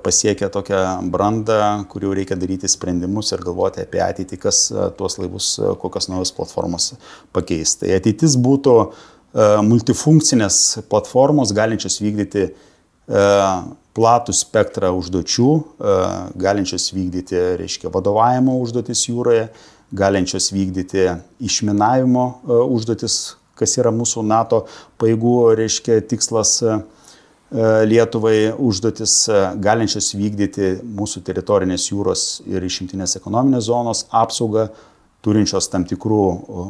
pasiekia tokią brandą, kur jau reikia daryti sprendimus ir galvoti apie ateitį, kas tuos laivus, kokios naujos platformos pakeis. Tai ateitis būtų multifunkcinės platformos, galinčios vykdyti platų spektrą užduočių, galinčios vykdyti, reiškia, vadovavimo užduotis jūroje, galinčios vykdyti išminavimo užduotis, kas yra mūsų NATO pajėgų, reiškia, tikslas Lietuvai, užduotis, galinčios vykdyti mūsų teritorinės jūros ir išimtinės ekonominės zonos apsaugą, turinčios tam tikrų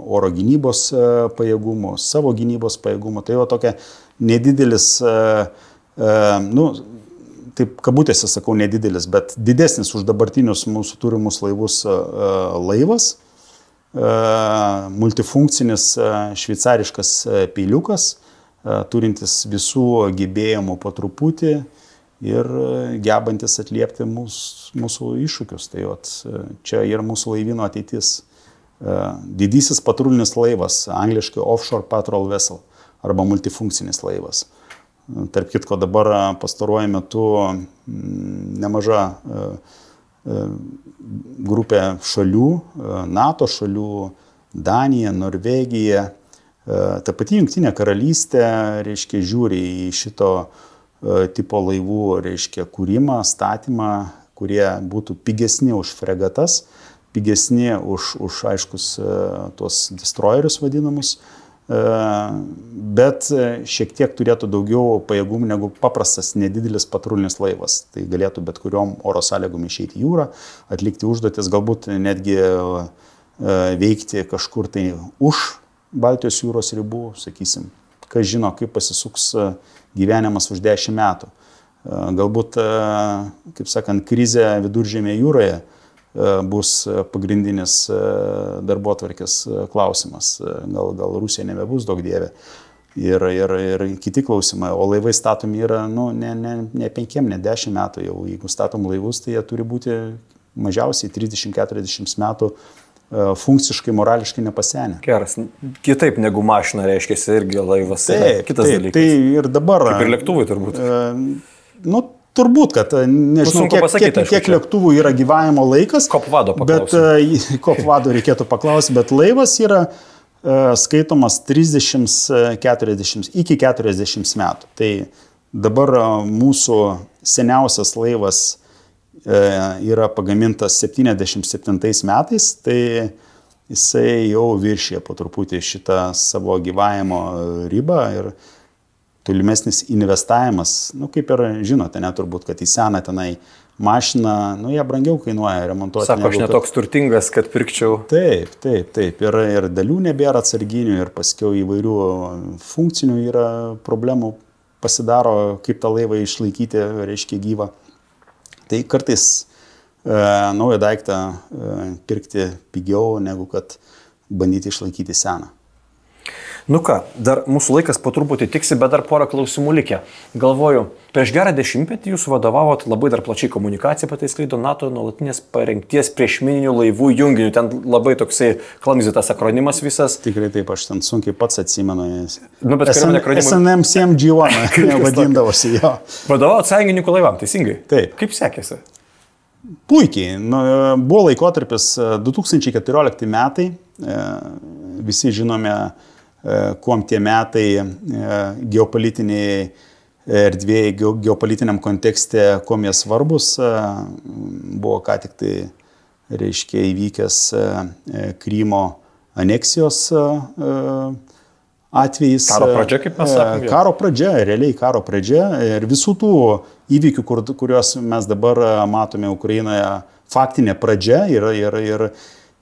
oro gynybos pajėgumų, savo gynybos pajėgumų. Tai jau tokia nedidelis, taip kabutėse sakau nedidelis, bet didesnis už dabartinius mūsų turimus laivus laivas, multifunkcinis šveicariškas peiliukas, turintis visų gebėjimų po truputį ir gebantis atliepti mūsų iššūkius. Tai čia yra mūsų laivyno ateitis. Didysis patrulinis laivas, angliškai offshore patrol vessel arba multifunkcinis laivas. Tarp kitko dabar pastaruoju metu nemaža grupė šalių, NATO šalių, Danija, Norvegija, ta pati Jungtinė karalystė, reiškia, žiūri į šito tipo laivų, reiškia, kūrimą, statymą, kurie būtų pigesni už fregatas, pigesni už aiškus tuos destroyerius vadinamus, bet šiek tiek turėtų daugiau pajėgumų negu paprastas nedidelis patrulinis laivas. Tai galėtų bet kuriom oro sąlygom išeiti į jūrą, atlikti užduotis, galbūt netgi veikti kažkur tai už Baltijos jūros ribų, sakysim, kas žino, kaip pasisuks gyvenimas už 10 metų. Galbūt, kaip sakant, krizė Viduržemė jūroje bus pagrindinis darbotvarkės klausimas. Gal Rusija nebebus, daug dievė. Ir kiti klausimai. O laivai statomi yra ne 5, ne 10 metų jau. Jeigu statom laivus, tai jie turi būti mažiausiai 30-40 metų funkciškai, morališkai nepasenę. Geras. Kitaip negu mašina, reiškia, irgi laivas. Kitas dalykas. Tai ir dabar. Kaip ir lėktuvai turbūt. Turbūt, kad nežinau, kiek lėktuvų yra gyvavimo laikas. Kopvado paklausiu. Kopvado reikėtų paklausti, bet laivas yra skaitomas 30-40 iki 40 metų. Tai dabar mūsų seniausias laivas yra pagamintas 77 metais, tai jisai jau viršė po truputį šitą savo gyvavimo ribą ir tolimesnis investavimas, kaip ir žinote, turbūt, kad į seną tenai mašiną, jie brangiau kainuoja remontuoti. Sako, aš netoks turtingas, kad pirkčiau. Taip. Ir dalių nebėra atsarginių, ir paskiau įvairių funkcinių yra problemų pasidaro, kaip tą laivą išlaikyti, reiškia gyvą. Tai kartais naują daiktą pirkti pigiau, negu kad bandyti išlaikyti seną. Dar mūsų laikas po truputį tiksi, bet dar porą klausimų likę. Galvoju, prieš gerą 10-metį jūs vadovavot labai dar plačiai komunikaciją, apie tai skleido NATO nuolatinės parengties priešmininių laivų junginių. Ten labai toksai klamzitas akronimas visas. Tikrai taip, aš ten sunkiai pats atsimenu. Bet SNM-CMG1 vadindavosi jo. Vadovavot sąjungininkų laivam, teisingai? Taip. Kaip sekėsi? Puikiai. Buvo laikotarpis 2014 metai. Visi žinome, kuom tie metai geopolitiniai erdvėjai, geopolitiniam kontekste, kuom jie svarbus. Buvo ką tik tai, reiškia, įvykęs Krymo aneksijos atvejis. Karo pradžia, kaip mes sakome. Karo pradžia, realiai karo pradžia. Ir visų tų įvykių, kuriuos mes dabar matome Ukrainoje, faktinė pradžia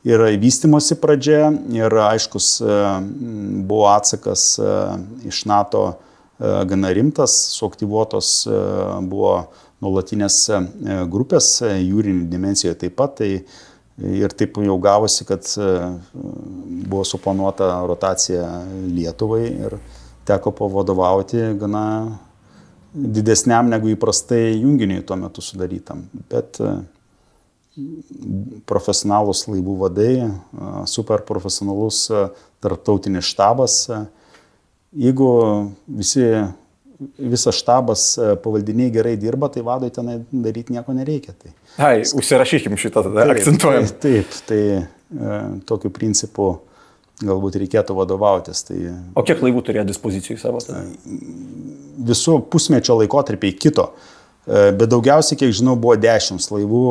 ir vystimosi pradžia. Ir aiškus buvo atsakas iš NATO gana rimtas, suaktyvuotos buvo nuolatinės grupės, jūrinių dimensijoje taip pat. Ir taip jau gavosi, kad buvo suplanuota rotacija Lietuvai ir teko pavadovauti gana didesniam negu įprastai junginiui tuo metu sudarytam. Bet profesionalus laivų vadai, super profesionalus tarptautinis štabas. Jeigu visas štabas pavaldiniai gerai dirba, tai vadui tenai daryti nieko nereikia. Užsirašykim šitą tada, akcentuojam. Taip, tai tokiu principu galbūt reikėtų vadovautis. O kiek laivų turėjo dispozicijų savo? Visų pusmečio laikotarpiai kito. Bet daugiausiai, kiek žinau, buvo 10 laivų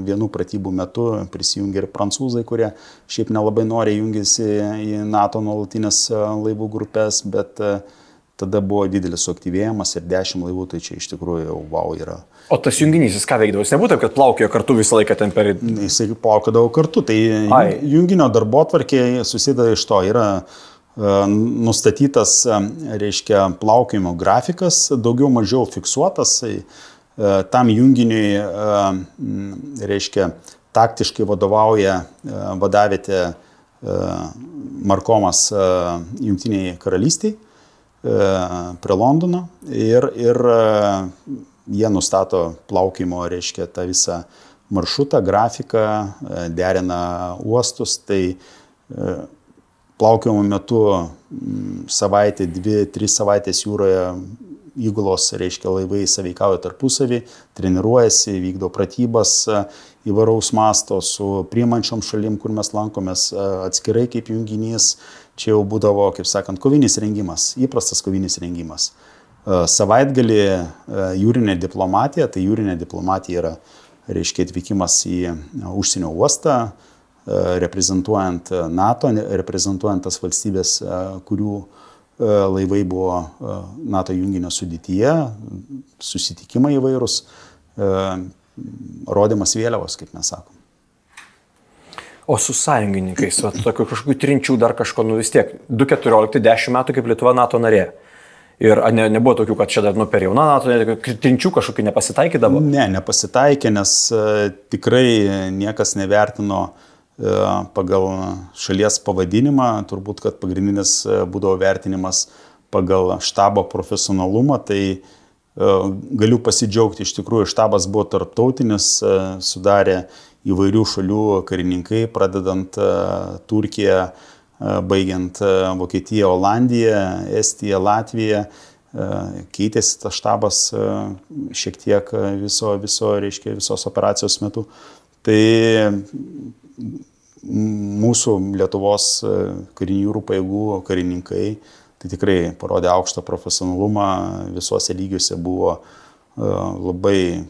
vienų pratybų metu, prisijungė ir prancūzai, kurie šiaip nelabai noriai jungėsi į NATO nuolatinės laivų grupės, bet tada buvo didelis suaktyvėjimas ir 10 laivų, tai čia iš tikrųjų jau wow yra. O tas junginys, jis ką veikdavo? Jis nebūtų, kad plaukėjo kartu visą laiką ten per... Jisai plaukiodavo kartu, tai junginio darbotvarkė susideda iš to, yra nustatytas, reiškia, plaukimo grafikas, daugiau mažiau fiksuotas, tam junginiui, reiškia, taktiškai vadovauja vadavietė Markomas Jungtinėje karalystėje prie Londono ir jie nustato plaukimo, reiškia, tą visą maršrutą, grafiką, derina uostus, tai plaukimo metu savaitę, 2-3 savaitės jūroje įgulos, reiškia, laivai sąveikauja tarpusavį, treniruojasi, vykdo pratybas įvairaus masto su priimančiom šalim, kur mes lankomės atskirai kaip junginys. Čia jau būdavo, kaip sakant, kovinis rengimas, įprastas kovinis rengimas. Savaitgalį jūrinė diplomatija, tai jūrinė diplomatija yra, reiškia, atvykimas į užsienio uostą, reprezentuojant NATO, reprezentuojant tas valstybės, kurių laivai buvo NATO junginio sudėtyje, susitikimai įvairūs, rodymas vėliavos, kaip mes sakom. O su sąjungininkais, tokių kažkokių trinčių dar kažko, vis tiek, 2014-10 metų kaip Lietuva NATO narė. Ir nebuvo tokių, kad čia dar per jauna NATO, trinčių kažkokių nepasitaikydavo? Ne, nepasitaikė, nes tikrai niekas nevertino pagal šalies pavadinimą, turbūt, kad pagrindinis būdavo vertinimas pagal štabo profesionalumą, tai galiu pasidžiaugti, iš tikrųjų štabas buvo tarptautinis, sudarė įvairių šalių karininkai, pradedant Turkiją, baigiant Vokietiją, Olandiją, Estiją, Latviją, keitėsi tas štabas šiek tiek visos operacijos metu. Tai mūsų Lietuvos karinių jūrų pajėgų karininkai tai tikrai parodė aukštą profesionalumą, visuose lygiuose buvo labai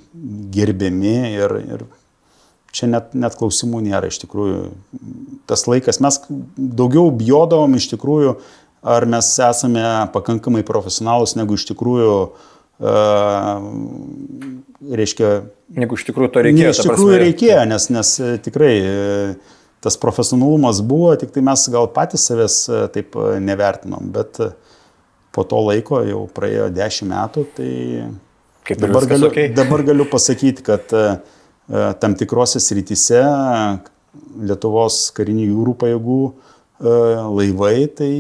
gerbiami ir čia net klausimų nėra, iš tikrųjų. Tas laikas, mes daugiau bijodavom iš tikrųjų, ar mes esame pakankamai profesionalus, negu iš tikrųjų, reiškia... Negu iš tikrųjų to reikėjo. Iš tikrųjų reikėjo, nes tikrai tas profesionalumas buvo, tik tai mes gal patys savęs taip nevertinom, bet po to laiko jau praėjo 10 metų, tai dabar galiu pasakyti, kad tam tikrose srityse Lietuvos karinių jūrų pajėgų laivai tai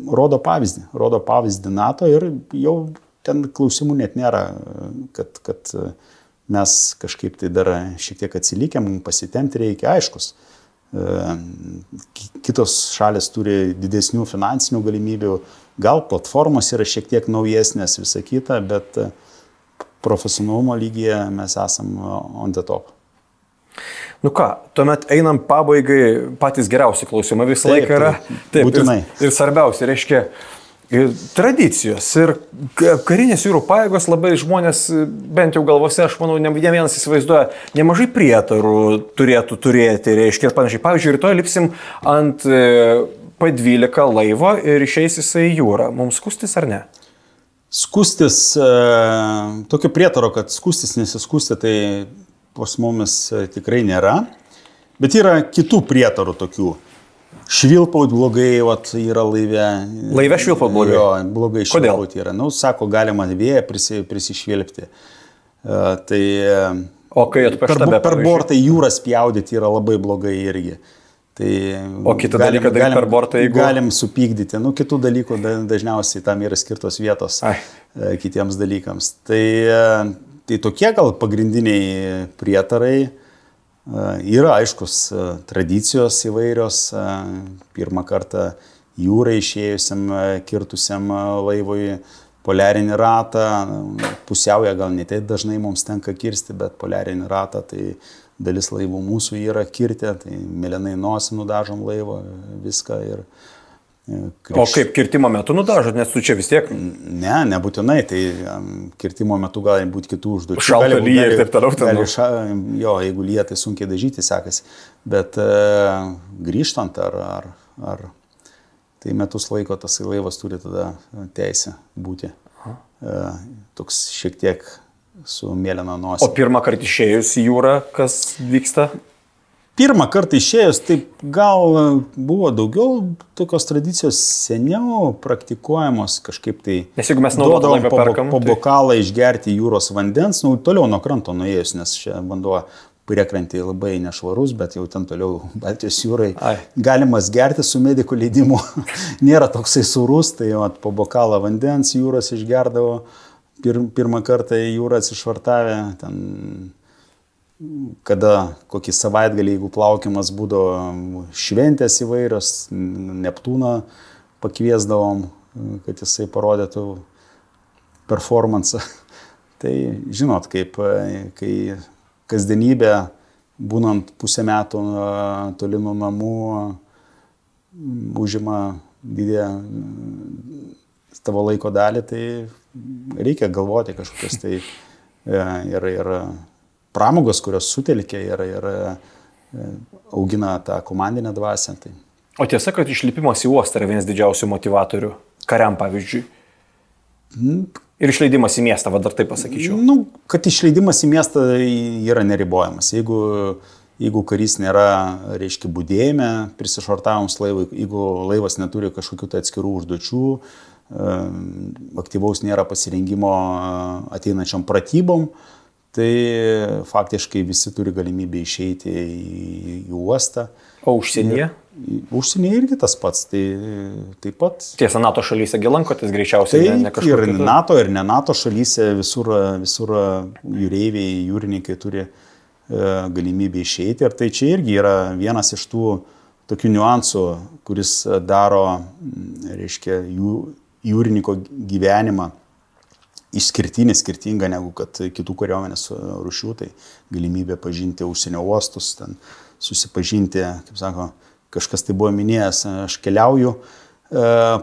rodo pavyzdį NATO ir jau ten klausimų net nėra, kad mes kažkaip tai dar šiek tiek atsilikę, mums pasitemti reikia, aiškus. Kitos šalės turi didesnių finansinių galimybių, gal platformos yra šiek tiek naujesnės, visa kita, bet profesionalumo lygyje mes esam on the top. Nu ką, tuomet einam pabaigai, patys geriausi klausimai visą laiką yra. Taip, būtinai. Ir svarbiausia, reiškia, tradicijos ir karinės jūrų pajėgos labai žmonės, bent jau galvose, aš manau, ne vienas įsivaizduoja, nemažai prietarų turėtų turėti, reiškia, ir panašiai. Pavyzdžiui, rytoj lipsim ant P12 laivo ir išeis jisai į jūrą. Mums skustis ar ne? Skustis, tokio prietaro, kad skustis nesiskusti, tai pas mumis tikrai nėra. Bet yra kitų prietarų tokių. Švilpaut blogai, yra laive. Laive švilpaut blogai? Jo, blogai švilpaut yra. Sako, galima vėją prisišvilpti. O kai atpašta per bortą jūrą spjaudyti yra labai blogai irgi. O kitą dalyką daryti per bortą, jeigu... Galim supykdyti. Kitų dalykų dažniausiai tam yra skirtos vietos kitiems dalykams. Tai tokie gal pagrindiniai prietarai. Yra aiškus tradicijos įvairios. Pirmą kartą jūrai išėjusiam, kirtusiam laivui poliarinį ratą. Pusiaują gal ne taip dažnai mums tenka kirsti, bet poliarinį ratą tai... Dalis laivų mūsų yra kirtę, tai mėlynai nosį nudažom laivą, viską ir... O kaip kirtimo metu nudažot, nes tu čia vis tiek? Ne, nebūtinai, tai kirtimo metu gali būti kitų užduočių. Šalta lyja ir taip toliau. Jo, jeigu lyja, tai sunkiai dažyti sekasi, bet grįžtant ar tai metus laiko tas laivas turi tada teisę būti toks šiek tiek su mėlyna nosi. O pirmą kartą išėjus į jūrą, kas vyksta? Pirmą kartą išėjus, taip gal buvo daugiau tokios tradicijos seniau praktikuojamos kažkaip tai. Nes jeigu mes naudodom laivą perkam, po bokalą išgerti jūros vandens, toliau nuo kranto nuėjus, nes čia vanduo priekrantį labai nešvarus, bet jau ten toliau Baltijos jūrai galimas gerti su medikų leidimu. Nėra toksai surus, tai po bokalą vandens jūros išgerdavo. Pirmą kartą į jūrą atsišvartavę, ten, kada kokį savaitgalį, jeigu plaukimas būdavo šventės įvairios, Neptūną pakviesdavom, kad jisai parodytų performansą. Tai žinot, kai kasdienybė, būnant pusę metų toli nuo namų, užima didelę tavo laiko dalį, tai reikia galvoti kažkokias tai ir pramogos, kurios sutelkia ir augina tą komandinę dvasią. Tai. O tiesa, kad išlipimas į uostą yra vienas didžiausių motivatorių, kariam pavyzdžiui. Ir išleidimas į miestą, dar taip pasakyčiau. Kad išleidimas į miestą yra neribojamas. Jeigu karys nėra, reiškia, budėjime, prisišvartavus laivui, jeigu laivas neturi kažkokių tai atskirų užduočių, aktyvaus nėra pasirengimo ateinančiam pratybom, tai faktiškai visi turi galimybę išeiti į uostą. O užsienyje? Užsienyje irgi tas pats. Tai taip pat. Tiesa, NATO šalyse gilankotės greičiausiai. Tai ne kažkur. Ir NATO, ir ne NATO šalyse visur jūreiviai, jūrininkai turi galimybę išeiti. Ir tai čia irgi yra vienas iš tų tokių niuansų, kuris daro, reiškia, jūrininko gyvenimą išskirtinį, skirtingą negu kad kitų kariuomenės rūšių. Tai galimybė pažinti užsienio uostus, ten susipažinti, kaip sako, kažkas tai buvo minėjęs, aš keliauju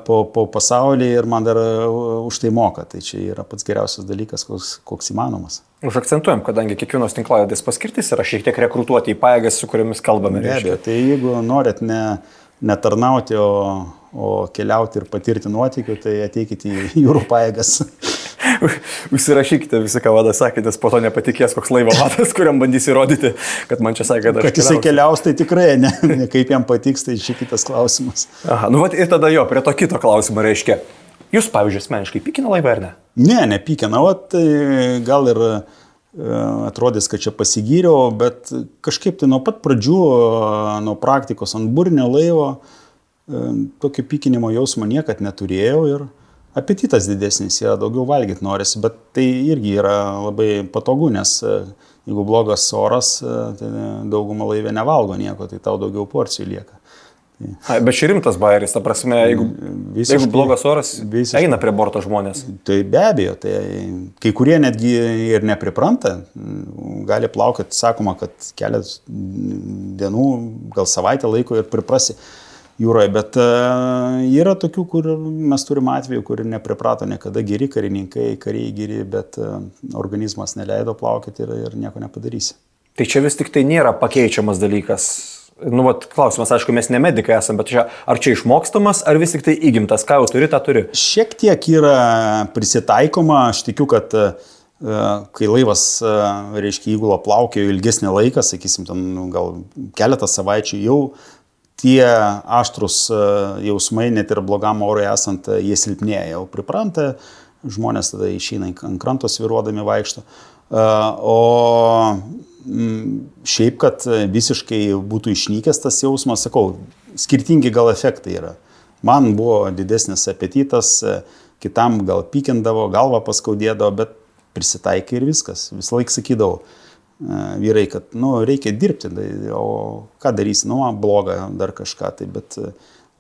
po pasaulį ir man dar už tai moka. Tai čia yra pats geriausias dalykas, koks įmanomas. Užakcentuojam, kadangi kiekvienos tinklalaidės paskirtis yra šiek tiek rekrutuoti į pajėgas, su kuriomis kalbame. Be abejo, tai jeigu norit ne tarnauti, o keliauti ir patirti nuotykių, tai ateikite į jūrų pajėgas. Užsirašykite visi, ką vadas sakė, nes po to nepatikės koks laivo vadas, kuriam bandys įrodyti, kad man čia sakė, kad jisai keliaus, tai tikrai ne kaip jam patiks, tai čia kitas klausimas. Aha, ir tada prie to kito klausimo reiškia. Jūs, pavyzdžiui, asmeniškai pykina laivą ar ne? Ne, nepykina, tai gal ir atrodys, kad čia pasigyriau, bet kažkaip tai nuo pat pradžių, nuo praktikos ant burinio laivo, tokio pykinimo jausmo niekad neturėjau ir apetitas didesnis, yra daugiau valgyti norisi, bet tai irgi yra labai patogu, nes jeigu blogas oras, tai dauguma laivė nevalgo nieko, tai tau daugiau porcijų lieka. Bet čia rimtas bairis, ta prasme, jeigu blogas oras, eina prie borto žmonės. Tai be abejo, tai kai kurie netgi ir nepripranta, gali plaukti, sakoma, kad kelias dienų, gal savaitę laiko ir priprasi jūroje, bet yra tokių, kur mes turime atvejų, kur nepriprato niekada geri karininkai, kariai geri, bet organizmas neleido plaukti ir nieko nepadarysi. Tai čia vis tik tai nėra pakeičiamas dalykas. Klausimas, aišku, mes ne medikai esame, bet ar čia išmokstamas, ar vis tik tai įgimtas, ką jau turi, tą turi? Šiek tiek yra prisitaikoma, aš tikiu, kad kai laivas, reiškia, įgula plaukėjo ilgesnį laiką, sakysim, ten gal keletą savaičių, jau tie aštrus jausmai, net ir blogam orui esant, jie silpnėja, jau pripranta, žmonės tada išeina ant kranto sviruodami vaikšto. O šiaip, kad visiškai būtų išnykęs tas jausmas, sakau, skirtingi gal efektai yra. Man buvo didesnis apetitas, kitam gal pykindavo, galvą paskaudėdavo, bet prisitaikė ir viskas. Visą laiką sakydavau vyrai, kad reikia dirbti, o ką darysi, blogą dar kažką. Tai, bet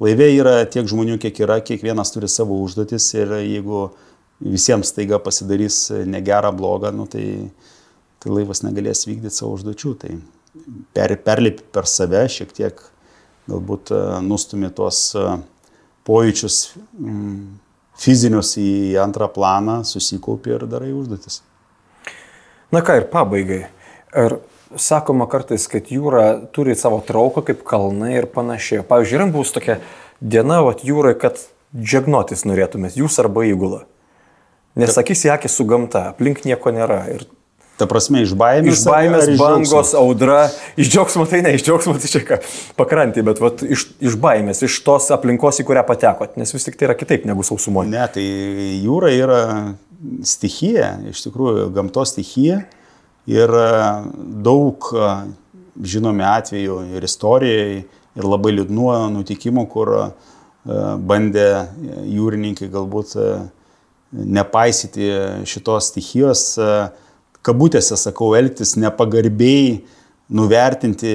laive yra tiek žmonių, kiek yra, kiekvienas turi savo užduotis ir jeigu visiems staiga pasidarys negerą, blogą, tai laivas negalės vykdyti savo užduočių. Tai perlipi per save, šiek tiek galbūt nustumi tuos pojūčius fizinius į antrą planą, susikaupi ir darai užduotis. Na ką, ir pabaigai. Ir sakoma kartais, kad jūra turi savo trauką kaip kalnai ir panašiai. Pavyzdžiui, yra bus tokia diena jūrai, kad džegnotis norėtumės, jūs arba įgula. Nesakys į akį su gamta, aplink nieko nėra. Ir ta prasme, iš baimės bangos, audra, iš džiaugsmo tai ne, iš džiaugsmo tai čia ką pakrantį, bet iš baimės, iš tos aplinkos, į kurią patekot, nes vis tik tai yra kitaip negu sausumoje. Ne, tai jūra yra stichija, iš tikrųjų gamtos stichija ir daug žinomi atvejų ir istorijai ir labai liūdnų nutikimų, kur bandė jūrininkai galbūt nepaisyti šitos stichijos, kabutėse, sakau, elgtis nepagarbiai, nuvertinti,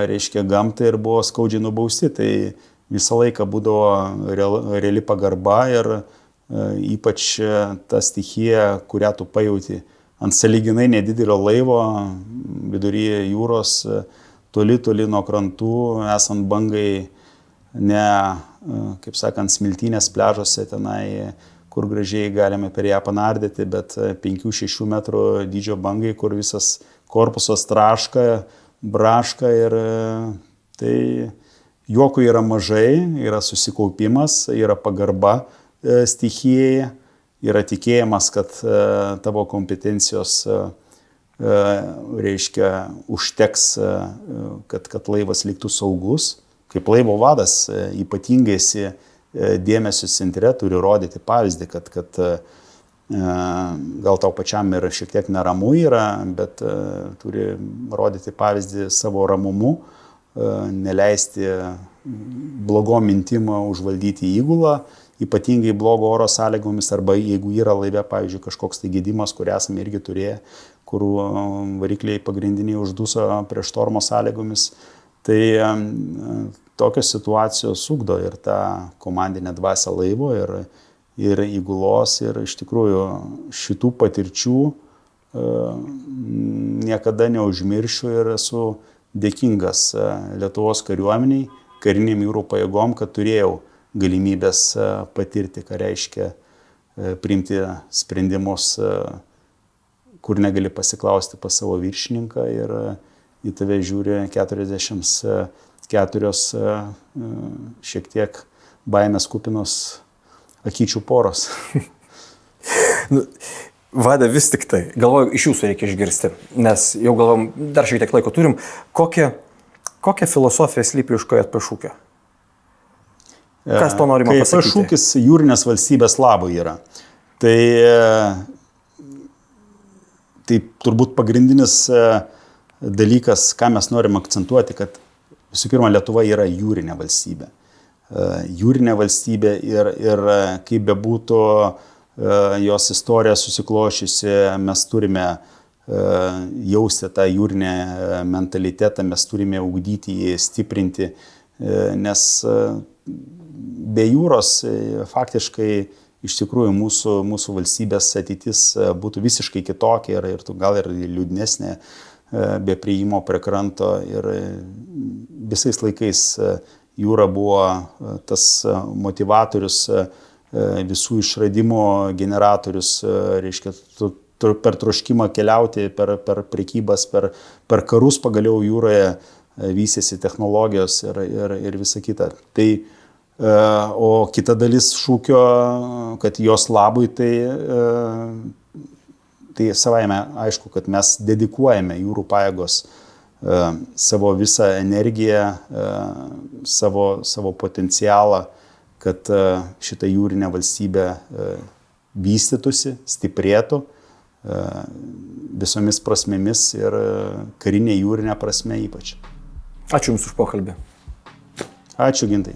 reiškia, gamtą ir buvo skaudžiai nubausti. Tai visą laiką būdavo reali pagarba ir ypač ta stichija, kurią tu pajauti ant sąlyginai nedidelio laivo, vidury jūros, toli nuo krantų, esant bangai, ne, kaip sakant, smiltynės pliažuose tenai kur gražiai galime per ją panardyti, bet 5-6 metrų dydžio bangai, kur visas korpusas traška, braška ir tai juokų yra mažai, yra susikaupimas, yra pagarba stichijai, yra tikėjimas, kad tavo kompetencijos reiškia užteks, kad laivas liktų saugus. Kaip laivo vadas ypatingai esi dėmesio centre, turi rodyti pavyzdį, kad gal tau pačiam ir šiek tiek neramu yra, bet turi rodyti pavyzdį savo ramumu, neleisti blogom mintim užvaldyti įgulą, ypatingai blogo oro sąlygomis, arba jeigu yra laive, pavyzdžiui, kažkoks tai gedimas, kurį esame irgi turėję, kur varikliai pagrindiniai užduso prieš štormo sąlygomis, tai tokios situacijos ugdo ir tą komandinę dvasią laivo ir įgulos, ir iš tikrųjų šitų patirčių niekada neužmiršiu ir esu dėkingas Lietuvos kariuomeniai, kariniam jūrų pajėgom, kad turėjau galimybės patirti, ką reiškia priimti sprendimus, kur negali pasiklausti pas savo viršininką ir į tave žiūri 44 šiek tiek baimės kupinos akyčių poros. Vada, vis tik tai, galvoju, iš jūsų reikia išgirsti, nes jau galvom, dar šiek tiek laiko turim, kokią filosofiją slypi už ko atpašūkio? Kas to norima pasakyti? Pašūkis jūrinės valstybės labui yra. Tai turbūt pagrindinis dalykas, ką mes norim akcentuoti, kad visų pirma, Lietuva yra jūrinė valstybė. Jūrinė valstybė ir kaip bebūtų jos istorija susiklošysi, mes turime jausti tą jūrinę mentalitetą, mes turime ugdyti jį, stiprinti, nes be jūros faktiškai iš tikrųjų mūsų valstybės ateitis būtų visiškai kitokia ir gal ir liūdnesnė be priėjimo prie kranto. Ir visais laikais jūra buvo tas motivatorius, visų išradimų generatorius, reiškia, per troškimą keliauti, per prekybas, per karus pagaliau jūroje vystėsi technologijos ir visa kita. O kita dalis šūkio, kad jos labui, tai savaime aišku, kad mes dedikuojame jūrų pajėgos savo visą energiją, savo potencialą, kad šita jūrinė valstybė vystytųsi, stiprėtų visomis prasmėmis ir karinė jūrinė prasme ypač. Ačiū Jums už pokalbį. Ačiū, Gintai.